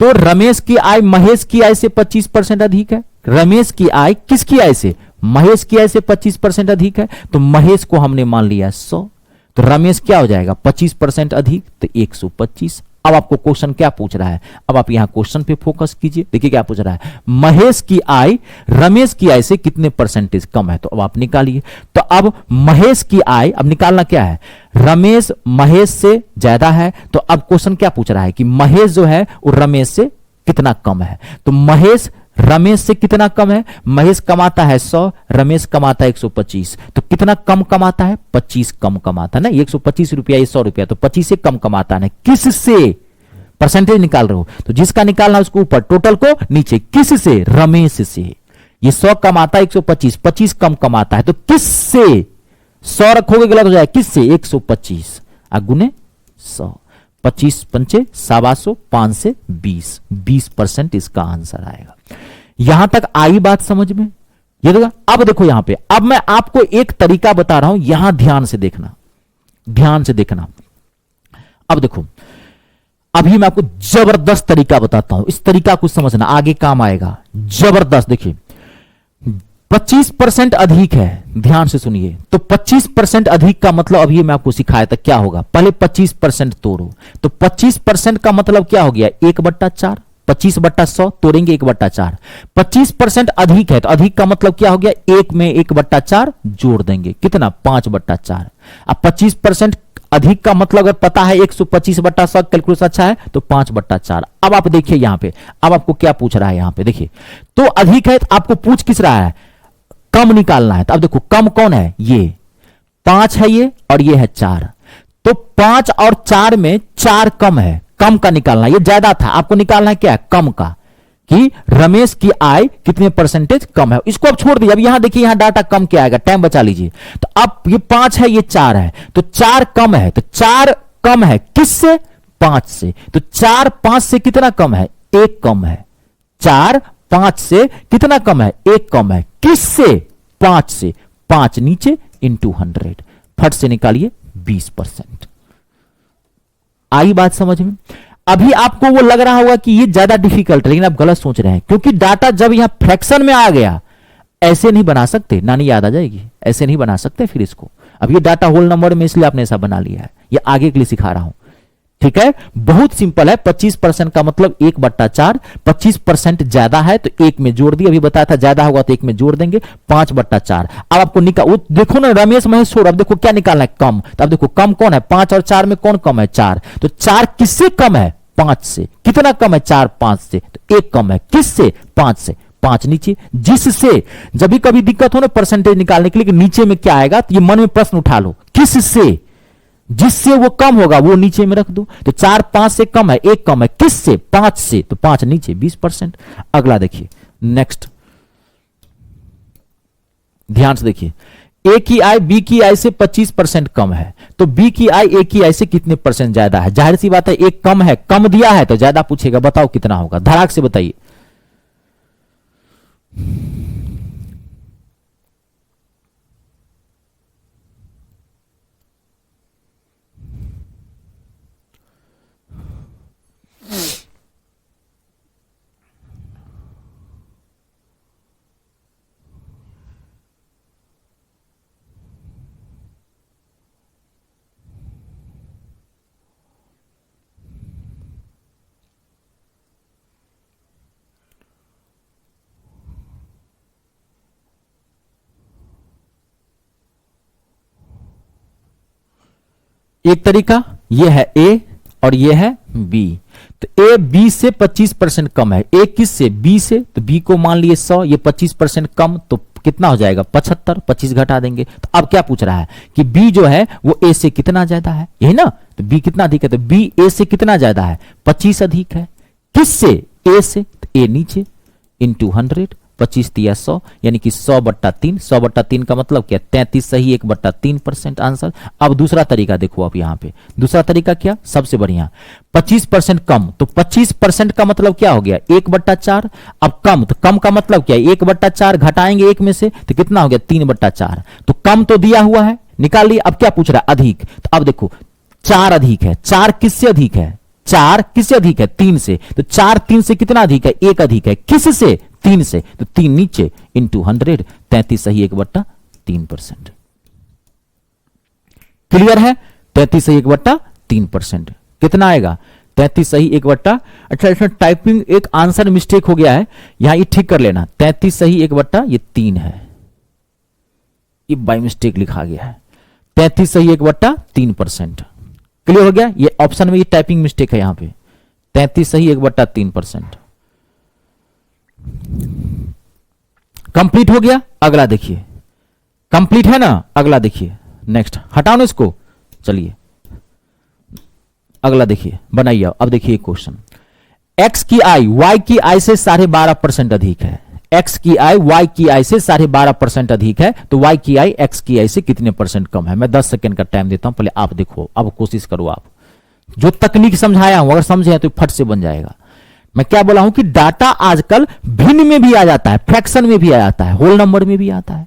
तो रमेश की आय महेश की आय से 25% अधिक है। रमेश की आय किसकी आय से, महेश की आय से 25% अधिक है, तो महेश को हमने मान लिया 100, तो रमेश क्या हो जाएगा 25% अधिक, तो 125। अब आपको क्वेश्चन क्या पूछ रहा है, अब आप यहां क्वेश्चन पे फोकस कीजिए। देखिए क्या पूछ रहा है, महेश की आय रमेश की आय से कितने परसेंटेज कम है, तो अब आप निकालिए। तो अब महेश की आय, अब निकालना क्या है, रमेश महेश से ज्यादा है, तो अब क्वेश्चन क्या पूछ रहा है कि महेश जो है वो रमेश से कितना कम है। तो महेश रमेश से कितना कम है? महेश कमाता है 100, रमेश कमाता है 125। तो कितना कम कमाता है? 25 कम कमाता है ना। 125 रुपया, ये 100 रुपया, तो 25 से कम कमाता है। किससे? परसेंटेज निकाल रहे हो तो जिसका निकालना उसको ऊपर, टोटल को नीचे। किससे? रमेश से। ये 100 कमाता है 125, 25 कम कमाता है, तो किससे? 100 रखोगे गलत हो जाए, किससे? 125 गुने 100, 25 पंचे 125, 5 से 20, 20% इसका आंसर आएगा। यहां तक आई बात समझ में? ये देखो, अब देखो यहां पे, अब मैं आपको एक तरीका बता रहा हूं, यहां ध्यान से देखना, ध्यान से देखना। अब देखो, अभी मैं आपको जबरदस्त तरीका बताता हूं, इस तरीका को समझना, आगे काम आएगा। जबरदस्त। देखिए 25% अधिक है, ध्यान से सुनिए। तो 25% अधिक का मतलब अभी मैं आपको सिखाया था क्या होगा। पहले 25% तोड़ो, तो 25% का मतलब क्या हो गया? 1/4, 25/100 तोड़ेंगे 1/4। 25% अधिक है तो अधिक का मतलब क्या हो गया? 1 में 1/4 जोड़ देंगे, कितना? 5/4। अब 25% अधिक का मतलब अगर पता है 125/100, कैलकुलेशन अच्छा है तो 5/4। अब आप देखिए यहां पे, अब आपको क्या पूछ रहा है यहां पे, देखिए तो अधिक है तो आपको पूछ किस रहा है? कम निकालना है। तो अब देखो कम कौन है? ये 5 है ये, और ये है 4। तो 5 और 4 में 4 कम है, कम का निकालना। ये ज्यादा था, आपको निकालना है क्या? कम का, कि रमेश की आय कितने परसेंटेज कम है। इसको अब छोड़ दीजिए। अब यहां देखिए, यहां डाटा कम क्या आएगा, टाइम बचा लीजिए। तो अब ये 5 है, ये 4 है, तो 4 कम है। तो 4 कम है किससे? 5 से। तो 4 5 से कितना कम है? 1 कम है। 4 5 से कितना कम है? 1 कम है। किससे? 5 से। 5 नीचे इंटू 100, फट से निकालिए 20%। आई बात समझ में? अभी आपको वो लग रहा होगा कि ये ज्यादा डिफिकल्ट है, लेकिन आप गलत सोच रहे हैं, क्योंकि डाटा जब यहां फ्रैक्शन में आ गया, ऐसे नहीं बना सकते, नानी याद आ जाएगी, ऐसे नहीं बना सकते फिर इसको। अब ये डाटा होल नंबर में, इसलिए आपने ऐसा बना लिया है, ये आगे के लिए सिखा रहा हूं, ठीक है। बहुत सिंपल है। 25% का मतलब 1/4, 25% ज्यादा है तो 1 में जोड़ दिए, अभी बताया था ज्यादा होगा तो 1 में जोड़ देंगे, 5/4। अब आपको निकाल, देखो ना रमेश महेश छोड़, अब देखो क्या निकालना है? कम। तो अब देखो कम कौन है? 5 और 4 में कौन कम है? 4। तो 4 किससे कम है? 5 से। कितना कम है? 4 5 से। तो 1 कम है किससे? 5 से। 5 नीचे, जिससे, जब भी कभी दिक्कत हो ना परसेंटेज निकालने के लिए कि नीचे में क्या आएगा, तो ये मन में प्रश्न उठा लो, किससे? जिससे वो कम होगा वो नीचे में रख दो। तो 4 5 से कम है, 1 कम है किससे? 5 से। तो 5 नीचे, 20%। अगला देखिए, नेक्स्ट, ध्यान से देखिए। ए की आय बी की आय से 25% कम है, तो बी की आय ए की आय से कितने परसेंट ज्यादा है? जाहिर सी बात है, एक कम है, कम दिया है तो ज्यादा पूछेगा, बताओ कितना होगा? धड़ाक से बताइए। एक तरीका ये है ए और ये है बी। तो ए बी से 25% कम है। ए किस से? बी से। तो बी को मान लिए 100, ये 25% कम, तो कितना हो जाएगा? 75। 25 घटा देंगे। तो अब क्या पूछ रहा है कि बी जो है वो ए से कितना ज्यादा है, यही ना। तो बी कितना अधिक है? तो बी ए से कितना ज्यादा है? 25 अधिक है। किससे? ए से। तो ए नीचे इंटू 100, 25 तिया 100, यानी कि 100/3। 100/3 का मतलब क्या? 33 सही, 1/3% आंसर। अब दूसरा तरीका देखो, आप यहां पे दूसरा तरीका क्या? सबसे बढ़िया, 25% कम। तो 25% का मतलब क्या हो गया? 1/4। अब कम, तो कम का मतलब क्या है? 1/4 घटाएंगे 1 में से तो कितना हो गया? 3/4। तो कम तो दिया हुआ है, निकाल लिया। अब क्या पूछ रहा है? अधिक। तो अब देखो 4 अधिक है। 4 किससे अधिक है? 4 किससे अधिक है? 3 से। तो 4 3 से कितना अधिक है? 1 अधिक है। किससे? 3 से। तो 3 नीचे इंटू 100, 33 सही, 1/3%। क्लियर है? 33 सही 1/3%। कितना आएगा? 33 सही 1/। अच्छा, इसमें टाइपिंग एक आंसर मिस्टेक हो गया है, यहां ये ठीक कर लेना। 33 सही 1/, ये 3 है, ये बाई मिस्टेक लिखा गया है। 33 सही 1/3%। क्लियर हो गया? ये ऑप्शन में ये टाइपिंग मिस्टेक है, यहां पे 33 सही 1/3%। कंप्लीट हो गया, अगला देखिए, कंप्लीट है ना, अगला देखिए, नेक्स्ट, हटाओ ना इसको, चलिए अगला देखिए, बनाइए। अब देखिए क्वेश्चन, एक्स की आई वाई की आई से 12.5% अधिक है, एक्स की आई वाई की आई से 12.5% अधिक है, तो वाई की आई एक्स की आई से कितने परसेंट कम है। मैं 10 सेकंड का टाइम देता हूं, पहले आप देखो, अब कोशिश करो, आप जो तकनीक समझाया हूं अगर समझे तो फट से बन जाएगा। मैं क्या बोला हूं कि डाटा आजकल भिन्न में भी आ जाता है, फ्रैक्शन में भी आ जाता है, होल नंबर में भी आता है।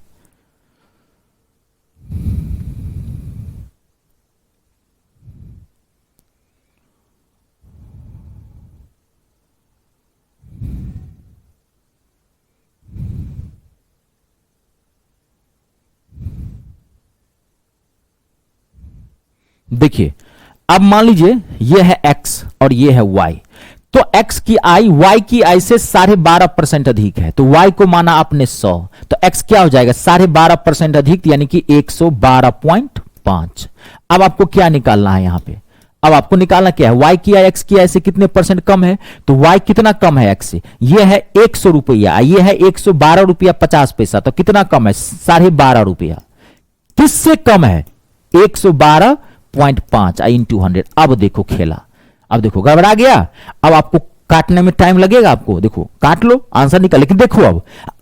देखिए, अब मान लीजिए ये है x और ये है y, तो x की आई y की आई से 12.5% अधिक है, तो y को माना आपने 100, तो x क्या हो जाएगा 12.5% अधिक, यानी कि 112.5। अब आपको क्या निकालना है यहां पे, अब आपको निकालना क्या है, y की आई x की आई से कितने परसेंट कम है, तो y कितना कम है x से, ये है 100 रुपया, ये है 112 रुपया 50 पैसा, तो कितना कम है 12.5 रुपया, किससे कम है 112.5 इंटू 100। अब देखो खेला, अब देखो गड़बड़ा गया, अब आपको काटने में टाइम लगेगा, आपको देखो काट लो आंसर निकल, लेकिन देखो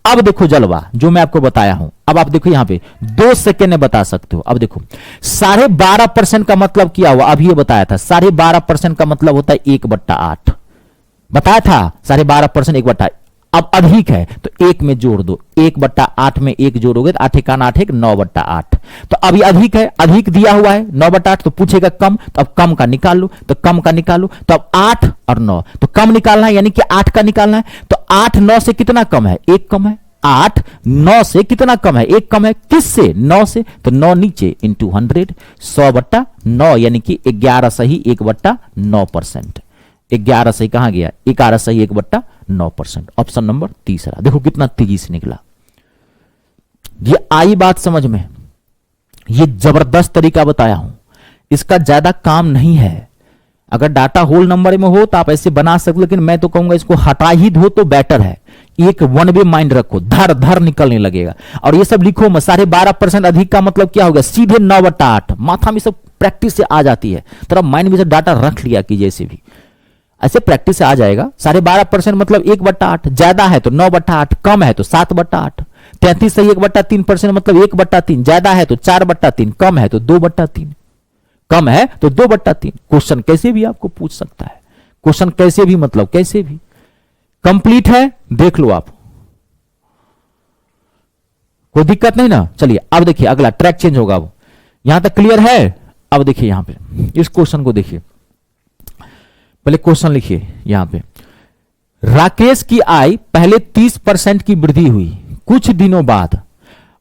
अब देखो जलवा जो मैं आपको बताया हूं, अब आप देखो यहां पे 2 सेकेंड में बता सकते हो। अब देखो 12.5% का मतलब क्या हुआ, अभी ये बताया था 12.5% का मतलब होता है 1/8, बताया था 12.5% 1/8, अब अधिक है तो 1 में जोड़ दो, 1/8 में 1 जोड़ोगे तो 8 1 8 9/8, तो अभी अधिक है, अधिक दिया हुआ है 9/8, तो पूछेगा कम, तो अब कम का निकाल लो, तो कम का निकालो, तो अब 8 और 9, तो कम निकालना है यानी कि 8 का निकालना है, तो 8 9 से कितना कम है, 1 कम है, 8 9 से कितना कम है, 1 कम है, किससे 9 से, तो 9 नीचे इंटू 100, 100/9 यानी कि 11 सही 1/9%, 11 सही कहां गया, 11 सही 1/9%, ऑप्शन नंबर तीसरा। देखो कितना तेजी से निकला, ये आई बात समझ में, ये जबरदस्त तरीका बताया हूं, इसका ज्यादा काम नहीं है। अगर डाटा होल नंबर में हो तो आप ऐसे बना सकते, लेकिन मैं तो कहूंगा इसको हटा ही दो तो बेटर है, एक वन वे माइंड रखो, धर धर निकलने लगेगा। और ये सब लिखो, 12.5% अधिक का मतलब क्या होगा, सीधे 9/8, माथा में सब प्रैक्टिस से आ जाती है, थोड़ा माइंड में से डाटा रख लिया कि जैसे भी ऐसे प्रैक्टिस से आ जाएगा। 12.5% मतलब 1/8, ज्यादा है तो 9/8, कम है तो 7/8, 33 सही 1/3% मतलब 1/3, ज्यादा है तो 4/3, कम है तो 2/3, कम है तो 2/3। क्वेश्चन कैसे भी आपको पूछ सकता है, क्वेश्चन कैसे भी मतलब कैसे भी। कंप्लीट है, देख लो आप, कोई दिक्कत नहीं ना। चलिए अब देखिए अगला ट्रैक चेंज होगा, अब यहां तक क्लियर है। अब देखिए यहां पे इस क्वेश्चन को देखिए, पहले क्वेश्चन लिखिए यहां पे, राकेश की आय पहले 30% की वृद्धि हुई, कुछ दिनों बाद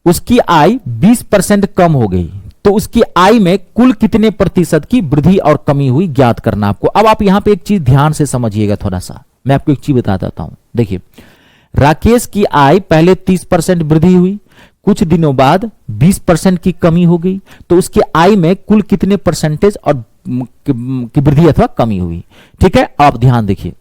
उसकी आय 20% कम हो गई, तो उसकी आय में कुल कितने प्रतिशत की वृद्धि और कमी हुई ज्ञात करना आपको। अब आप यहां पे एक चीज ध्यान से समझिएगा, थोड़ा सा मैं आपको एक चीज बता देता हूं। देखिए राकेश की आय पहले 30% वृद्धि हुई, कुछ दिनों बाद 20% की कमी हो गई, तो उसकी आय में कुल कितने परसेंटेज और की वृद्धि अथवा कमी हुई। ठीक है, आप ध्यान देखिए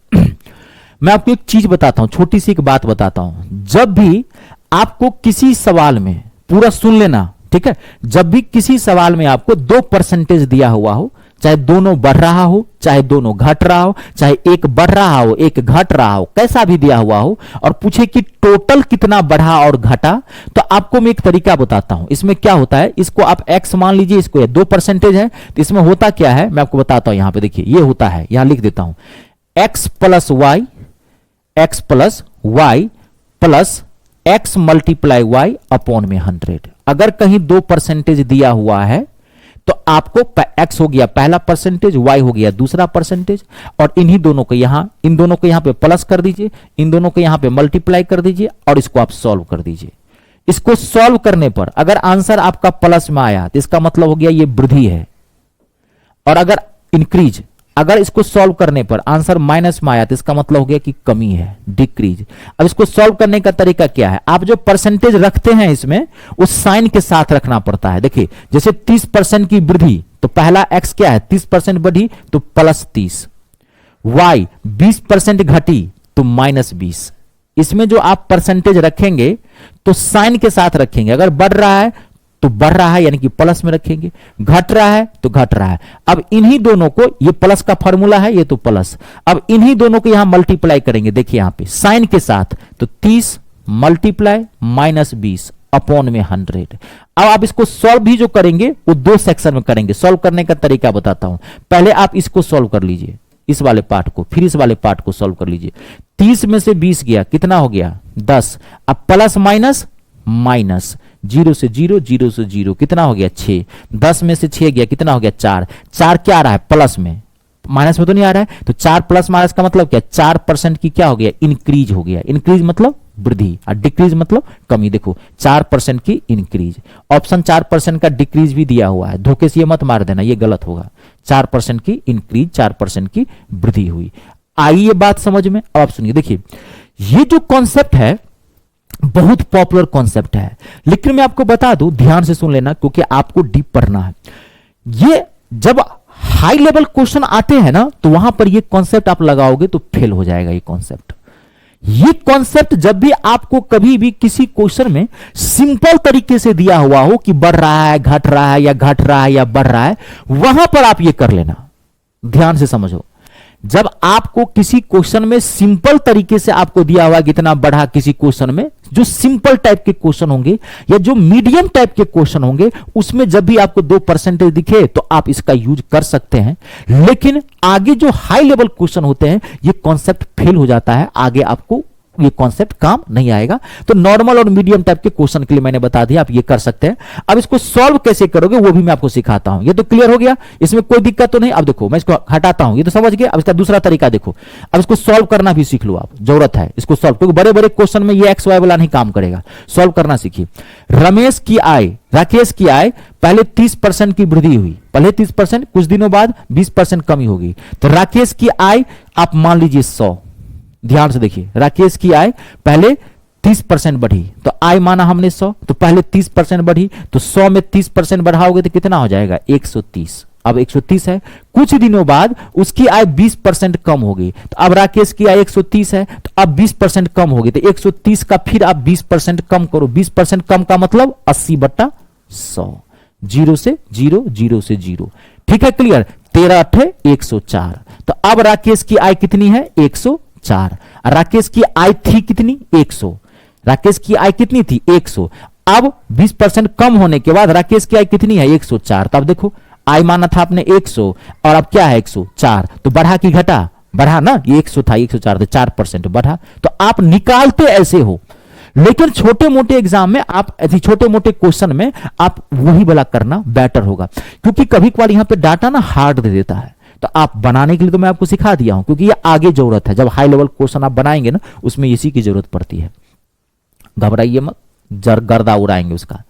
मैं आपको एक चीज बताता हूं, छोटी सी एक बात बताता हूं। जब भी आपको किसी सवाल में, पूरा सुन लेना ठीक है, जब भी किसी सवाल में आपको 2% दिया हुआ हो, चाहे दोनों बढ़ रहा हो चाहे दोनों घट रहा हो, चाहे एक बढ़ रहा हो एक घट रहा हो, कैसा भी दिया हुआ हो, और पूछे कि टोटल कितना बढ़ा और घटा, तो आपको मैं एक तरीका बताता हूं। इसमें क्या होता है, इसको आप x मान लीजिए, इसको ये 2% है, तो इसमें होता क्या है मैं आपको बताता हूं। यहां पे देखिए ये होता है, यहां लिख देता हूं x plus y plus x multiply y upon में 100। अगर कहीं 2% दिया हुआ है तो आपको x हो गया पहला परसेंटेज, y हो गया दूसरा परसेंटेज, और इन्हीं दोनों को यहां, इन दोनों को यहां पे प्लस कर दीजिए, इन दोनों को यहां पे मल्टीप्लाई कर दीजिए, और इसको आप सॉल्व कर दीजिए। इसको सॉल्व करने पर अगर आंसर आपका प्लस में आया तो इसका मतलब हो गया ये वृद्धि है, और अगर इंक्रीज, अगर इसको सॉल्व करने पर आंसर माइनस में आया तो इसका मतलब हो गया कि कमी है, डिक्रीज। अब इसको सॉल्व करने का तरीका क्या है, आप जो परसेंटेज रखते हैं इसमें उस साइन के साथ रखना पड़ता है। देखिए जैसे 30% की वृद्धि, तो पहला x क्या है 30% बढ़ी तो +30, y 20% घटी तो -20, इसमें जो आप परसेंटेज रखेंगे तो साइन के साथ रखेंगे। अगर बढ़ रहा है तो बढ़ रहा है यानी कि प्लस में रखेंगे, घट रहा है तो घट रहा है। अब इन्हीं दोनों को, ये प्लस का फॉर्मूला है, ये तो प्लस, अब इन्हीं दोनों को यहां मल्टीप्लाई करेंगे। देखिए यहां पे साइन के साथ, तो 30 मल्टीप्लाई -20 अपॉन में 100। अब आप इसको सॉल्व भी जो करेंगे वो दो सेक्शन में करेंगे। सॉल्व करने का तरीका बताता हूं। पहले आप इसको सॉल्व कर लीजिए, इस वाले पार्ट को, फिर इस वाले पार्ट को सॉल्व कर लीजिए। 30 में से 20 गया, कितना हो गया 10। अब प्लस माइनस माइनस, 0 से 0, 0 से 0, कितना हो गया 6। 10 में से 6 गया, कितना हो गया 4। 4 क्या आ रहा है प्लस में, माइनस में तो नहीं आ रहा है। तो 4 प्लस माइनस का मतलब क्या, 4% की क्या हो गया इंक्रीज हो गया। इंक्रीज मतलब वृद्धि और डिक्रीज मतलब कमी। देखो 4% की इंक्रीज, ऑप्शन 4% का डिक्रीज भी दिया हुआ है, धोखे से ये मत मार देना, ये गलत होगा। 4% की इंक्रीज, 4% की वृद्धि हुई। आई ये बात समझ में। अब आप सुनिए, देखिए ये जो कॉन्सेप्ट है बहुत पॉपुलर कॉन्सेप्ट है, लेकिन मैं आपको बता दूं, ध्यान से सुन लेना क्योंकि आपको डीप पढ़ना है। ये जब हाई लेवल क्वेश्चन आते हैं ना, तो वहां पर ये कॉन्सेप्ट आप लगाओगे तो फेल हो जाएगा। ये कॉन्सेप्ट जब भी आपको कभी भी किसी क्वेश्चन में सिंपल तरीके से दिया हुआ हो कि बढ़ रहा है, घट रहा है, या घट रहा है या बढ़ रहा है, वहां पर आप ये कर लेना। ध्यान से समझो, जब आपको किसी क्वेश्चन में सिंपल तरीके से आपको दिया हुआ कितना बढ़ा, किसी क्वेश्चन में जो सिंपल टाइप के क्वेश्चन होंगे या जो मीडियम टाइप के क्वेश्चन होंगे, उसमें जब भी आपको 2% दिखे तो आप इसका यूज कर सकते हैं। लेकिन आगे जो हाई लेवल क्वेश्चन होते हैं, ये कॉन्सेप्ट फेल हो जाता है, आगे आपको ये कॉन्सेप्ट काम नहीं आएगा। तो नॉर्मल और मीडियम टाइप के क्वेश्चन के लिए मैंने बता दिया, आप ये कर सकते हैं। अब इसको सॉल्व कैसे करोगे वो भी मैं आपको सिखाता हूं। ये तो क्लियर हो गया, इसमें कोई दिक्कत तो नहीं। अब देखो मैं इसको हटाता हूं, ये तो समझ गए। अब इसका दूसरा तरीका देखो, अब इसको सॉल्व करना भी सीख लो आप, जरूरत है इसको सॉल्व, क्योंकि बड़े बड़े क्वेश्चन में ये एक्स वाई वाला नहीं काम करेगा। सॉल्व करना सीखिए। रमेश की आय, राकेश की आय पहले 30% की वृद्धि हुई, पहले 30%, कुछ दिनों बाद 20% कमी होगी। तो राकेश की आय आप मान लीजिए 100। ध्यान से देखिए, राकेश की आय पहले 30% बढ़ी, तो आय माना हमने 100, तो पहले 30% बढ़ी, तो 100 में 30% बढ़ाओगे तो कितना हो जाएगा 130। अब 130 है, कुछ दिनों बाद उसकी आय 20% कम होगी। तो अब राकेश की आय 130 है, तो अब 20% कम होगी, तो 130 का फिर आप 20% कम करो। 20% कम का मतलब 80/100, 0 से 0, 0 से 0। ठीक है, क्लियर। 13 8 104। तो अब राकेश की आय कितनी है 104। राकेश की आय थी कितनी 100। राकेश की आय कितनी थी 100। अब 20% कम होने के बाद राकेश की आय कितनी है 104। तो अब देखो आय माना था आपने 100 और अब क्या है 104, तो बढ़ा कि घटा, बढ़ा ना, ये 100 था 104, तो 4% बढ़ा। तो आप निकालते ऐसे हो, लेकिन छोटे मोटे एग्जाम में आप ऐसे छोटे मोटे क्वेश्चन में आप वही वाला करना बेटर होगा, क्योंकि कभी कभार यहां पे डाटा ना हार्ड दे देता है। तो आप बनाने के लिए तो मैं आपको सिखा दिया हूं, क्योंकि ये आगे जरूरत है। जब हाई लेवल क्वेश्चन आप बनाएंगे ना, उसमें इसी की जरूरत पड़ती है। घबराइए मत, गर्दा उड़ाएंगे उसका।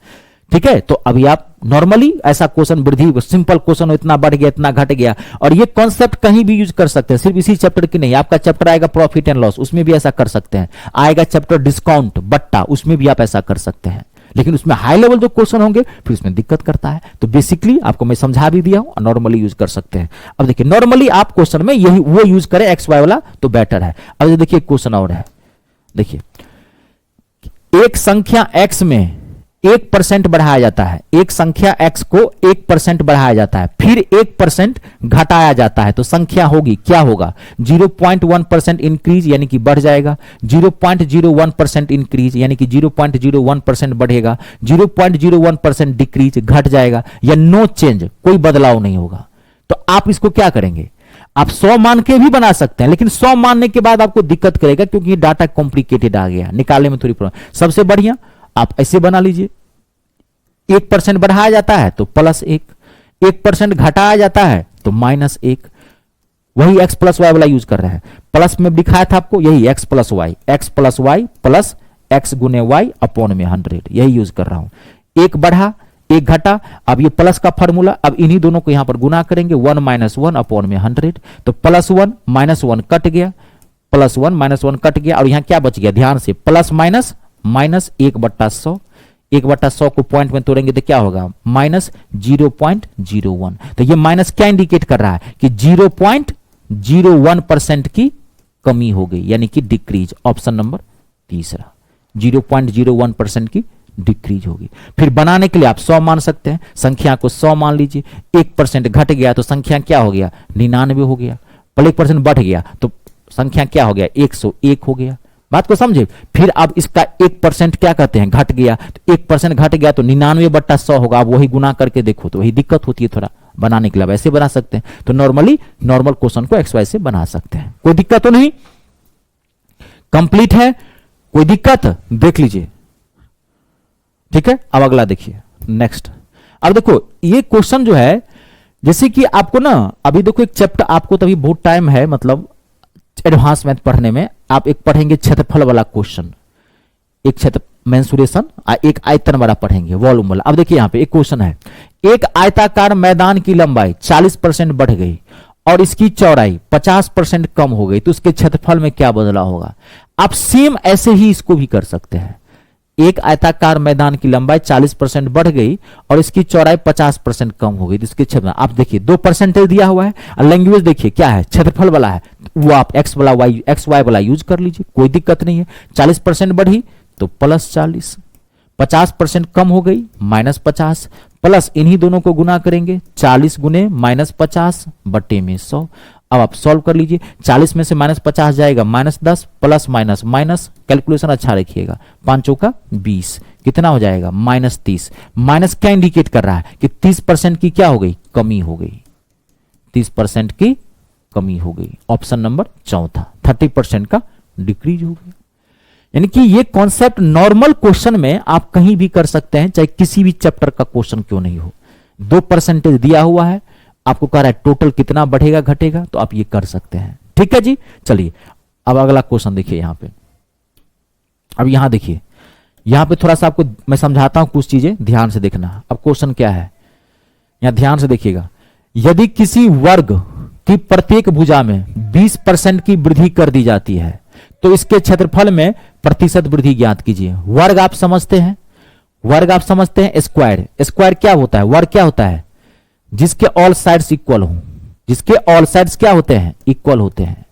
ठीक है, तो अभी आप नॉर्मली ऐसा क्वेश्चन, वृद्धि सिंपल क्वेश्चन हो, इतना बढ़ गया, इतना घट गया, और ये कॉन्सेप्ट कहीं भी यूज कर सकते हैं, सिर्फ इसी चैप्टर की नहीं। आपका चैप्टर आएगा प्रॉफिट एंड लॉस, उसमें भी ऐसा कर सकते हैं। आएगा चैप्टर डिस्काउंट बट्टा, उसमें भी आप ऐसा कर सकते हैं। लेकिन उसमें हाई लेवल जो क्वेश्चन होंगे फिर उसमें दिक्कत करता है। तो बेसिकली आपको मैं समझा भी दिया हूं, नॉर्मली यूज कर सकते हैं। अब देखिए नॉर्मली आप क्वेश्चन में यही वो यूज करें एक्स वाई वाला तो बेटर है। अब देखिए क्वेश्चन और है, देखिए एक संख्या x में 1% बढ़ाया जाता है, एक संख्या x को 1% बढ़ाया जाता है, फिर 1% घटाया जाता है, तो संख्या होगी क्या होगा 0.1% इंक्रीज यानी कि बढ़ जाएगा, 0.01% इंक्रीज यानी कि 0.01% बढ़ेगा, 0.01% डिक्रीज घट जाएगा, या नो चेंज कोई बदलाव नहीं होगा। तो आप इसको क्या करेंगे, आप 100 मान के भी बना सकते हैं, लेकिन 100 मानने के बाद आपको दिक्कत करेगा, क्योंकि ये डाटा कॉम्प्लिकेटेड आ गया, निकालने में थोड़ी प्रॉब्लम। सबसे बढ़िया आप ऐसे बना लीजिए, 1% बढ़ाया जाता है तो +1, 1% घटाया जाता है तो -1। वही x प्लस वाई वाला यूज कर रहे हैं। प्लस में दिखाया था आपको, यही x plus y plus x गुने y अपॉन में 100, यही यूज कर रहा हूं। एक बढ़ा एक घटा, अब ये प्लस का फॉर्मूला, अब इन्हीं दोनों को यहां पर गुना करेंगे, 1 - 1 अपॉन में 100। तो +1 -1 कट गया, +1 -1 कट गया, और यहां क्या बच गया, ध्यान से प्लस माइनस -1/100, 1/100 को पॉइंट में तोड़ेंगे तो क्या होगा -0.01। तो ये माइनस क्या इंडिकेट कर रहा है कि 0.01% की कमी हो गई, यानी कि डिक्रीज। ऑप्शन नंबर तीसरा 0.01% की डिक्रीज होगी। फिर बनाने के लिए आप 100 मान सकते हैं, संख्या को 100 मान लीजिए, 1% घट गया तो संख्या क्या हो गया 99 हो गया, 1% बढ़ गया तो संख्या क्या हो गया 101 हो गया। बात को समझे। फिर अब इसका 1% क्या कहते हैं घट गया, तो 1% घट गया तो 99/100 होगा। अब वही गुना करके देखो तो वही दिक्कत होती है थोड़ा बनाने के लिए। वैसे बना सकते हैं तो नॉर्मली नॉर्मल क्वेश्चन को XY से बना सकते हैं, कोई दिक्कत तो नहीं। कंप्लीट है, कोई दिक्कत देख लीजिए, ठीक है। अब अगला देखिए नेक्स्ट। अब देखो ये क्वेश्चन जो है जैसे कि आपको ना अभी देखो एक चैप्टर आपको तो अभी बहुत टाइम है, मतलब एडवांस मैथ पढ़ने में आप एक पढ़ेंगे क्षेत्रफल वाला क्वेश्चन, एक क्षेत्र मेंसुरेशन, एक आयतन वाला पढ़ेंगे वॉल्यूम वाला। अब देखिए यहां पे एक क्वेश्चन है, एक आयताकार मैदान की लंबाई 40% बढ़ गई और इसकी चौड़ाई 50% कम हो गई तो उसके क्षेत्रफल में क्या बदला होगा। आप सेम ऐसे ही इसको भी कर सकते हैं। एक आयताकार मैदान की लंबाई 40% बढ़ गई और इसकी चौड़ाई 50% कम हो गई तो इसके क्षेत्र आप देखिए 2% दिया हुआ है, लैंग्वेज देखिए क्या है क्षेत्रफल वाला है, वो आप एक्स वाई वाला यूज कर लीजिए, कोई दिक्कत नहीं है। 40% बढ़ी तो +40, 50% कम हो गई -50, प्लस इन्हीं दोनों को गुना करेंगे 40 गुने -50 बटे में 100। अब आप सॉल्व कर लीजिए, 40 में से -50 जाएगा -10, प्लस माइनस माइनस, कैलकुलेशन अच्छा रखिएगा, 5 चौका 20 कितना हो जाएगा -30। माइनस क्या इंडिकेट कर रहा है कि 30% की क्या हो गई कमी हो गई, 30% की कमी हो गई। ऑप्शन नंबर चौथा 30% का डिक्रीज हो गया। यानी कि ये कॉन्सेप्ट नॉर्मल क्वेश्चन में आप कहीं भी कर सकते हैं, चाहे किसी भी चैप्टर का क्वेश्चन क्यों नहीं हो। 2% दिया हुआ है, आपको कह रहा है टोटल कितना बढ़ेगा घटेगा, तो आप ये कर सकते हैं। ठीक है जी, चलिए अब अगला क्वेश्चन देखिए यहां पे। अब यहां देखिए, यहां पे थोड़ा सा आपको मैं समझाता हूं, कुछ चीजें ध्यान से देखना। अब क्वेश्चन क्या है, यहां ध्यान से देखिएगा। यदि किसी वर्ग की प्रत्येक भुजा में 20% की वृद्धि कर दी जाती है तो इसके क्षेत्रफल में प्रतिशत वृद्धि ज्ञात कीजिए। वर्ग आप समझते हैं, वर्ग आप समझते हैं, स्क्वायर, स्क्वायर क्या होता है, वर्ग क्या होता है जिसके ऑल साइड्स इक्वल हो, जिसके ऑल साइड्स क्या होते हैं इक्वल होते हैं।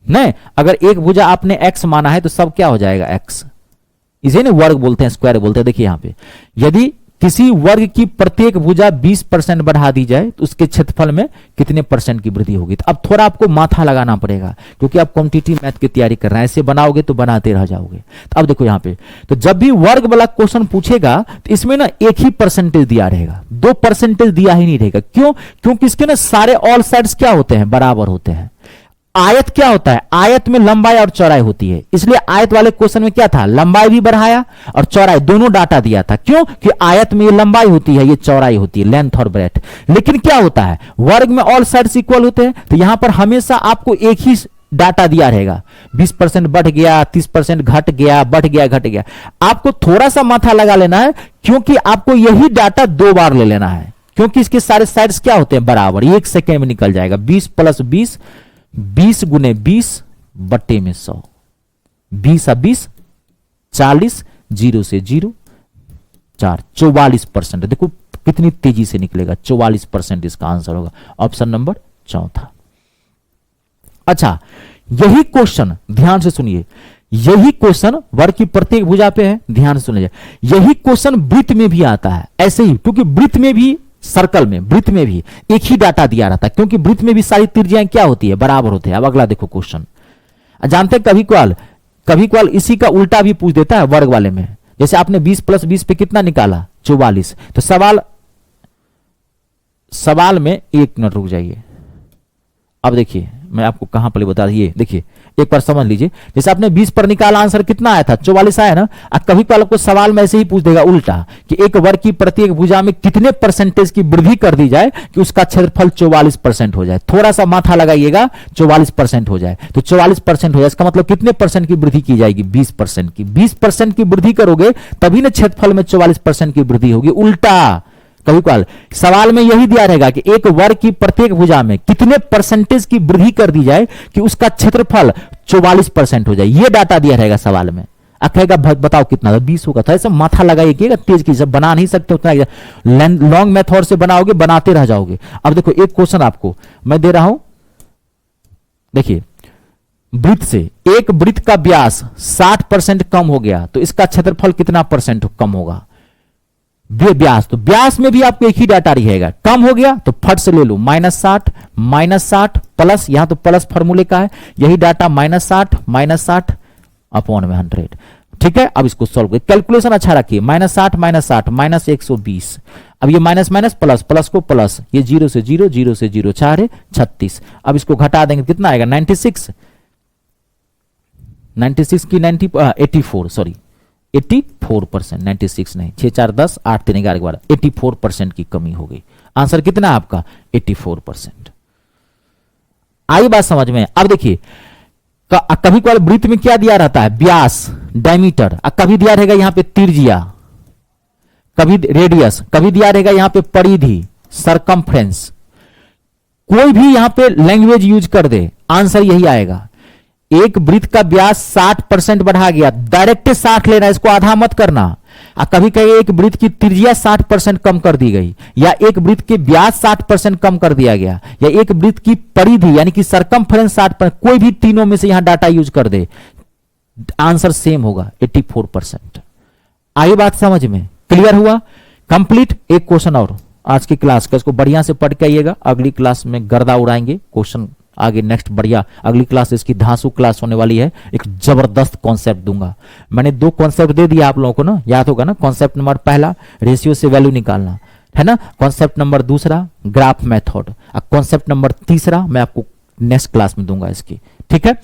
नहीं, अगर एक भुजा आपने x माना है तो सब क्या हो जाएगा x, इसे ना वर्ग बोलते हैं, स्क्वायर बोलते हैं। देखिए यहां पे यदि किसी वर्ग की प्रत्येक भुजा 20% बढ़ा दी जाए तो उसके क्षेत्रफल में कितने % की वृद्धि होगी। तो अब थोड़ा आपको माथा लगाना पड़ेगा क्योंकि आप कॉम्पिटिटिव मैथ की तैयारी कर रहे हैं, ऐसे बनाओगे तो बनाते रह जाओगे। तो अब देखो यहां पे, तो जब भी वर्ग वाला क्वेश्चन पूछेगा तो इसमें ना एक ही % दिया रहेगा, 2% दिया ही नहीं रहेगा। क्यों? क्योंकि इसके ना सारे ऑल साइड्स क्या होते हैं बराबर होते हैं। आयत क्या होता है, आयत में लंबाई और चौड़ाई होती है, इसलिए आयत वाले क्वेश्चन में क्या था लंबाई भी बढ़ाया और चौड़ाई दोनों डाटा दिया था। क्यों? कि आयत में ये लंबाई होती है, ये चौड़ाई होती है, लेंथ और ब्रेथ। लेकिन क्या होता है वर्ग में ऑल साइड्स इक्वल होते हैं, तो यहां पर हमेशा आपको एक ही डाटा दिया रहेगा। 20% बढ़ गया, 30% घट गया, बढ़ गया, घट गया। आपको थोड़ा सा माथा लगा लेना है क्योंकि आपको यही डाटा 2 बार ले लेना है, क्योंकि इसके सारे साइड्स क्या होते हैं बराबर, 1 सेकेंड में निकल जाएगा। 20 + 20 20 गुने 20 बट्टे में 100, 20 और 20 40, 0 से 0 4, 44%। देखो कितनी तेजी से निकलेगा, 44% इसका आंसर होगा। ऑप्शन नंबर चौथा। अच्छा, यही क्वेश्चन ध्यान से सुनिए, यही क्वेश्चन वर्ग की प्रत्येक भुजा पे है, ध्यान से सुनिए। यही क्वेश्चन वृत्त में भी आता है ऐसे ही, क्योंकि वृत्त में भी, सर्कल में, वृत्त में भी एक ही डाटा दिया रहता है, क्योंकि वृत्त में भी सारी त्रिज्याएं क्या होती है बराबर होते हैं। अब अगला देखो क्वेश्चन, जानते हैं कभी कभार इसी का उल्टा भी पूछ देता है वर्ग वाले में। जैसे आपने 20 + 20 पे कितना निकाला 44, तो सवाल में 1 मिनट रुक जाइए। अब देखिए मैं आपको कहां पर बता दिए, देखिए एक बार समझ लीजिए। जैसे आपने 20 पर निकाला, आंसर कितना आया था 44 आया ना। कभी कभार आपको सवाल में ऐसे ही पूछ देगा उल्टा कि एक वर्ग की प्रत्येक भुजा में कितने % की वृद्धि कर दी जाए कि उसका क्षेत्रफल 44% हो जाए। थोड़ा सा माथा लगाइएगा, 44% हो जाए तो 44% हो जाए, इसका मतलब कितने % की वृद्धि की जाएगी 20% की। 20% की वृद्धि करोगे तभी ना क्षेत्रफल में 44% की वृद्धि होगी। उल्टा कभी कभार सवाल में यही दिया रहेगा कि एक वर्ग की प्रत्येक भुजा में कितने % की वृद्धि कर दी जाए कि उसका क्षेत्रफल 44% हो जाए, ये डाटा दिया रहेगा सवाल में। अब कहेगा बताओ कितना था, 20 होगा। तो ऐसे माथा लगाइएगा तेज की, जब बना नहीं सकते उतना लॉन्ग मेथड से बनाओगे, बनाते रह जाओगे। अब देखो एक क्वेश्चन आपको मैं दे रहा हूं, देखिए वृत्त से एक वृत्त का व्यास 60% कम हो गया तो इसका क्षेत्रफल कितना परसेंट कम होगा? व्यास, तो व्यास में भी आपको एक ही डाटा रहेगा। कम हो गया तो फट से ले लो -60 प्लस, यहां तो प्लस फॉर्मूले का है, यही डाटा -60 अपॉन में 100। ठीक है, अब इसको सॉल्व करिए, कैलकुलेशन अच्छा रखिए। -60 -120, अब ये माइनस माइनस प्लस, प्लस को प्लस, ये 0 से 0 0 से 0 4 है 36। अब इसको घटा देंगे कितना आएगा? 96 की 84 सॉरी 84%, 96 नहीं, 6 4 10 8 3 11 12, 84% की कमी हो गई। आंसर कितना है आपका? 84%। आई बात समझ में? अब देखिए कभी कभार वृत्त में क्या दिया रहता है? व्यास, डायमीटर, कभी दिया रहेगा यहां पे त्रिज्या, कभी रेडियस, कभी दिया रहेगा यहां पे परिधि, सरकमफ्रेंस। कोई भी यहां पे लैंग्वेज यूज कर दे, आंसर यही आएगा। एक वृत्त का व्यास 60% बढ़ा गया, डायरेक्ट 60 लेना, इसको आधा मत करना। कभी कभी एक वृत्त की त्रिज्या 60% कम कर दी गई, या एक वृत्त के व्यास 60% कम कर दिया गया, या एक वृत्त की परिधि यानी कि सरकमफ्रेंस 60%, कोई भी तीनों में से यहां डाटा यूज कर दे, आंसर सेम होगा 84%। आई बात समझ में? क्लियर हुआ? कंप्लीट। एक क्वेश्चन और आज की क्लास का, इसको बढ़िया से पढ़ के आइएगा, अगली क्लास में गर्दा उड़ाएंगे क्वेश्चन आगे नेक्स्ट बढ़िया। अगली क्लास इसकी धांसू क्लास होने वाली है, एक जबरदस्त कॉन्सेप्ट दूंगा। मैंने 2 कॉन्सेप्ट दे दिया आप लोगों को ना, याद होगा ना? कॉन्सेप्ट नंबर पहला रेशियो से वैल्यू निकालना है ना, कॉन्सेप्ट नंबर दूसरा ग्राफ मेथड, और कॉन्सेप्ट नंबर तीसरा मैं आपको नेक्स्ट क्लास में दूंगा इसकी। ठीक है,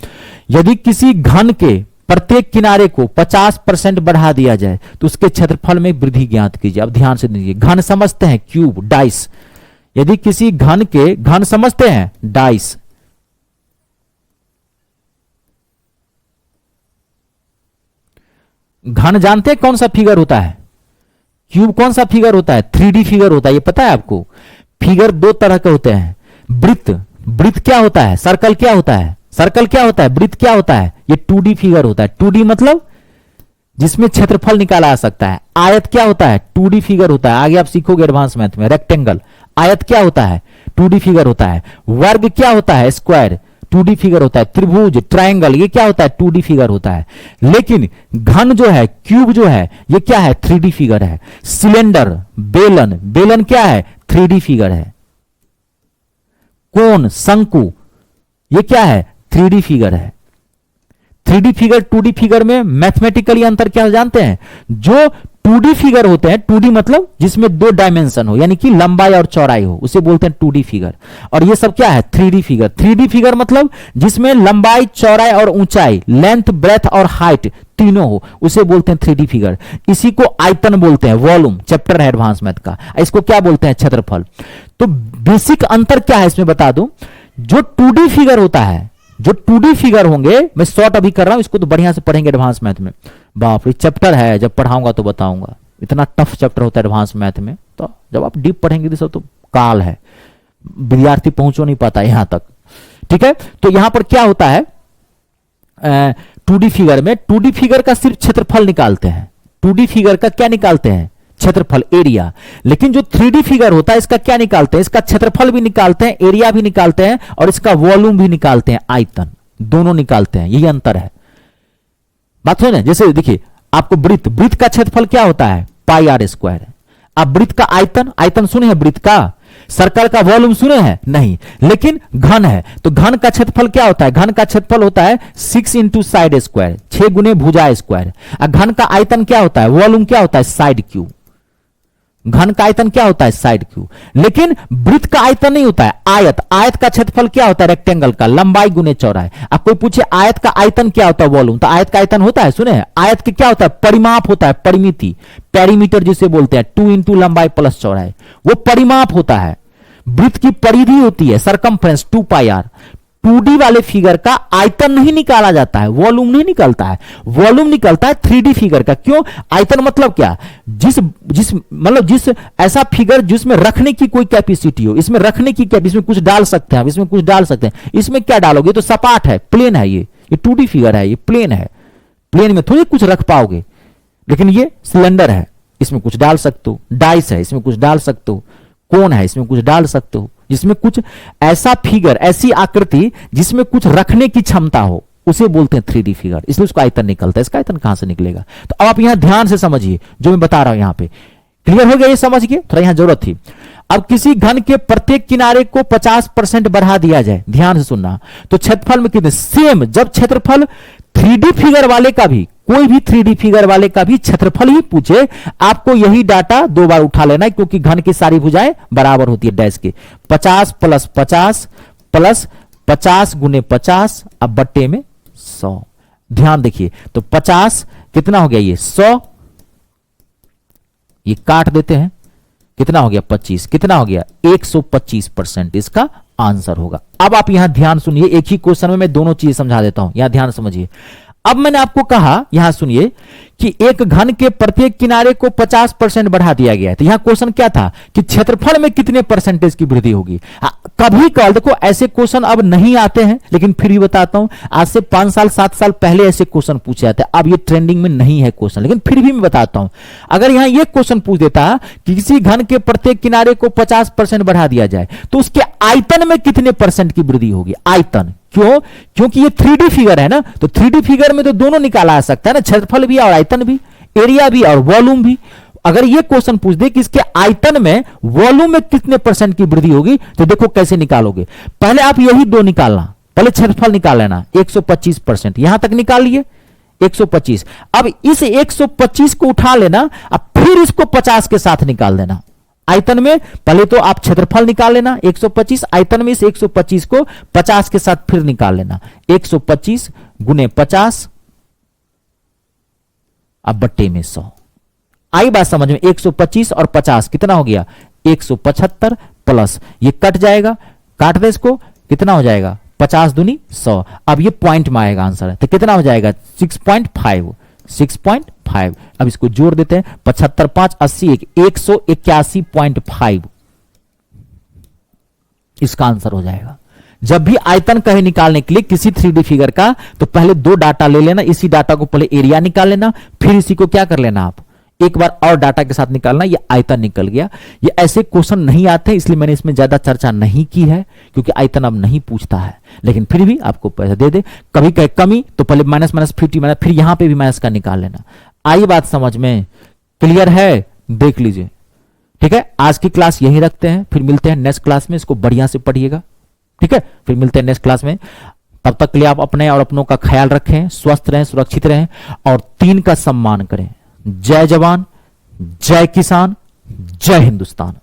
यदि किसी घन के प्रत्येक किनारे को 50% बढ़ा दिया जाए तो उसके क्षेत्रफल में वृद्धि ज्ञात कीजिए। अब ध्यान से दीजिए, घन समझते हैं, क्यूब, डाइस। यदि किसी घन के, घन समझते हैं, डाइस, घन जानते हैं कौन सा फिगर होता है? क्यूब कौन सा फिगर होता है? 3D फिगर होता है, ये पता है आपको? फिगर 2 तरह के होते हैं। वृत्त, वृत्त क्या होता है? सर्कल क्या होता है? सर्कल क्या होता है? वृत्त क्या होता है? ये 2D फिगर होता है। 2D मतलब जिसमें क्षेत्रफल निकाला जा सकता है। आयत क्या होता है? 2D फिगर होता है, आगे आप सीखोगे एडवांस मैथ में। रेक्टेंगल, आयत क्या होता है? 2D फिगर होता है। वर्ग क्या होता है? स्क्वायर, 2D फिगर होता है। त्रिभुज, ट्रायंगल, ये क्या होता है? 2D फिगर होता है। लेकिन घन जो है, क्यूब जो है, ये क्या है? 3D फिगर है। सिलेंडर, बेलन, बेलन क्या है? 3D फिगर है। कोन, शंकु, ये क्या है? 3D फिगर है। 3D फिगर 2D फिगर में मैथमेटिकली अंतर क्या जानते हैं? जो 2D फिगर होते हैं, 2D मतलब जिसमें 2 डायमेंशन हो, यानी कि लंबाई और चौड़ाई हो, उसे बोलते हैं 2D फिगर। और ये सब क्या है? 3D figure. 3D फिगर मतलब जिसमें लंबाई, चौड़ाई और ऊंचाई, लेंथ, ब्रेथ और हाइट तीनों हो, उसे बोलते हैं 3D फिगर। इसी को आयतन बोलते हैं, वॉल्यूम, चैप्टर है एडवांस मैथ का। इसको क्या बोलते हैं? क्षेत्रफल। तो बेसिक अंतर क्या है इसमें बता दूं। जो 2D फिगर होता है, जो 2D फिगर होंगे, मैं शॉर्ट अभी कर रहा हूं, इसको तो बढ़िया से पढ़ेंगे एडवांस मैथ में। बाप रे, चैप्टर है, जब पढ़ाऊंगा तो बताऊंगा। इतना टफ चैप्टर होता है एडवांस मैथ में, तो जब आप डीप पढ़ेंगे तो सब तो काल है, विद्यार्थी पहुंचो नहीं पाता यहां तक। ठीक है, तो यहां पर क्या होता है? 2D फिगर में, 2D फिगर का सिर्फ क्षेत्रफल निकालते हैं। 2D फिगर का क्या निकालते हैं? क्षेत्रफल, एरिया। लेकिन जो 3D फिगर होता है, इसका क्या निकालते हैं? इसका क्षेत्रफल भी निकालते हैं, एरिया भी निकालते हैं, और इसका वॉल्यूम भी निकालते हैं, आयतन, दोनों निकालते हैं। यही अंतर है। बात सुने, जैसे देखिए आपको वृत्त, वृत्त का क्षेत्रफल क्या होता है? πr²। अब वृत्त का आयतन, आयतन सुने हैं वृत्त का? सर्कल का वॉल्यूम सुने हैं? नहीं। लेकिन घन है, तो घन का क्षेत्रफल क्या होता है? घन का क्षेत्रफल होता है 6 इंटू साइड स्क्वायर, 6 गुने भुजा स्क्वायर। घन का आयतन क्या होता है? वॉल्यूम क्या होता है? Side cube. घन का आयतन क्या होता है? Side cube. लेकिन वृत्त का आयतन नहीं होता है, आयत। आयत का क्षेत्रफल क्या होता है? रेक्टेंगल का, लंबाई गुने चौड़ाई। अब कोई पूछे आयत का आयतन क्या होता है? वॉल्यूम। तो आयत का आयतन होता है, सुने, आयत के क्या होता है? परिमाप होता है, परिमिति, पेरीमीटर जिसे बोलते हैं, 2 इंटू लंबाई प्लस चौड़ाई, वो परिमाप होता है। वृत्त की परिधि होती है, सरकमफ्रेंस, 2πr। 2D वाले फिगर का आयतन नहीं निकाला जाता है, वॉल्यूम नहीं निकलता है, वॉल्यूम निकलता है 3D फिगर का। क्यों? आयतन मतलब क्या? जिस ऐसा फिगर जिसमें रखने की कोई कैपेसिटी हो, इसमें रखने की कैपेसिटी, इसमें कुछ डाल सकते हैं, इसमें कुछ डाल सकते हैं। इसमें क्या डालोगे? तो सपाट है, प्लेन है, ये 2D फिगर है, ये प्लेन है, प्लेन में थोड़ी कुछ रख पाओगे। लेकिन ये सिलेंडर है, इसमें कुछ डाल सकते हो। डाइस है, इसमें कुछ डाल सकते हो। कोन है, इसमें कुछ डाल सकते हो। जिसमें कुछ ऐसा फिगर, ऐसी आकृति जिसमें कुछ रखने की क्षमता हो, उसे बोलते हैं 3D फिगर, इसलिए उसका आयतन निकलता है। इसका आयतन कहां से निकलेगा? तो अब आप यहां ध्यान से समझिए जो मैं बता रहा हूं यहां पे। क्लियर हो गया? ये समझ गए? थोड़ा यहां जरूरत थी। अब किसी घन के प्रत्येक किनारे को 50% बढ़ा दिया जाए, ध्यान से सुनना, तो क्षेत्रफल में कितने? सेम। जब क्षेत्रफल 3D फिगर वाले का भी, कोई भी 3D फिगर वाले का भी क्षेत्रफल ही पूछे, आपको यही डाटा 2 बार उठा लेना है, क्योंकि घन की सारी भुजाएं बराबर होती है डैश के। 50 प्लस 50 प्लस 50 गुने 50 अब बट्टे में 100। ध्यान देखिए, तो 50 कितना हो गया? ये 100, ये काट देते हैं, कितना हो गया? 25। कितना हो गया? 125% इसका आंसर होगा। अब आप यहां ध्यान सुनिए, एक ही क्वेश्चन में मैं दोनों चीजें समझा देता हूं, यहां ध्यान समझिए। अब मैंने आपको कहा, यहां सुनिए, कि एक घन के प्रत्येक किनारे को 50% बढ़ा दिया गया है। तो यहां क्वेश्चन क्या था कि क्षेत्रफल में कितने परसेंटेज की वृद्धि होगी। कभी कल देखो ऐसे क्वेश्चन अब नहीं आते हैं, लेकिन फिर भी बताता हूं, आज से 5 साल 7 साल पहले ऐसे क्वेश्चन पूछे जाते हैं। अब ये ट्रेंडिंग में नहीं है क्वेश्चन, लेकिन फिर भी मैं बताता हूं। अगर यहां ये क्वेश्चन पूछ देता कि किसी घन के प्रत्येक किनारे को 50% बढ़ा दिया जाए, तो उसके आयतन में कितने परसेंट की वृद्धि होगी? आयतन। क्यों? क्योंकि ये 3D फिगर है ना, तो 3D फिगर में तो दोनों निकाला जा सकता है ना, क्षेत्रफल भी और आयतन भी, एरिया भी और वॉल्यूम भी। अगर ये क्वेश्चन पूछ दे कि इसके आयतन में, वॉल्यूम में कितने परसेंट की वृद्धि होगी, तो देखो कैसे निकालोगे। पहले आप यही दो निकालना, पहले क्षेत्रफल निकाल लेना 125%, यहां तक निकाल लिए 125। अब इस 125 को उठा लेना, अब फिर इसको 50 के साथ निकाल देना। आयतन में पहले तो आप क्षेत्रफल निकाल लेना 125, आयतन में इस 125 को 50 के साथ फिर निकाल लेना। 125 गुने 50 अब बट्टे में 100। आई बात समझ में? 125 और 50 कितना हो गया? 175 प्लस ये कट जाएगा, काट दे इसको, कितना हो जाएगा? 50 दूनी 100। अब ये पॉइंट में आएगा आंसर, तो कितना हो जाएगा? 6.5। 6.5। अब इसको जोड़ देते हैं, 75 5 80 181.5 इसका आंसर हो जाएगा। जब भी आयतन कहे निकालने के लिए किसी 3D फिगर का, तो पहले 2 डाटा ले लेना, इसी डाटा को पहले एरिया निकाल लेना, फिर इसी को क्या कर लेना, आप एक बार और डाटा के साथ निकालना। ये आयतन निकल गया। ये ऐसे क्वेश्चन नहीं आते, इसलिए मैंने इसमें ज्यादा चर्चा नहीं की है, क्योंकि आयतन अब नहीं पूछता है। लेकिन फिर भी आपको पैसा दे दे, कभी कहे कमी तो पहले माइनस माइनस 50 माइनस, फिर यहां पे भी माइनस का निकाल लेना। आई बात समझ में? क्लियर है? देख लीजिए। ठीक है, आज की क्लास यही रखते हैं, फिर मिलते हैं नेक्स्ट क्लास में। इसको बढ़िया से पढ़िएगा, ठीक है? फिर मिलते हैं नेक्स्ट क्लास में। तब तक के लिए आप अपने और अपनों का ख्याल रखें, स्वस्थ रहें, सुरक्षित रहें और 3 का सम्मान करें। जय जवान, जय किसान, जय हिंदुस्तान।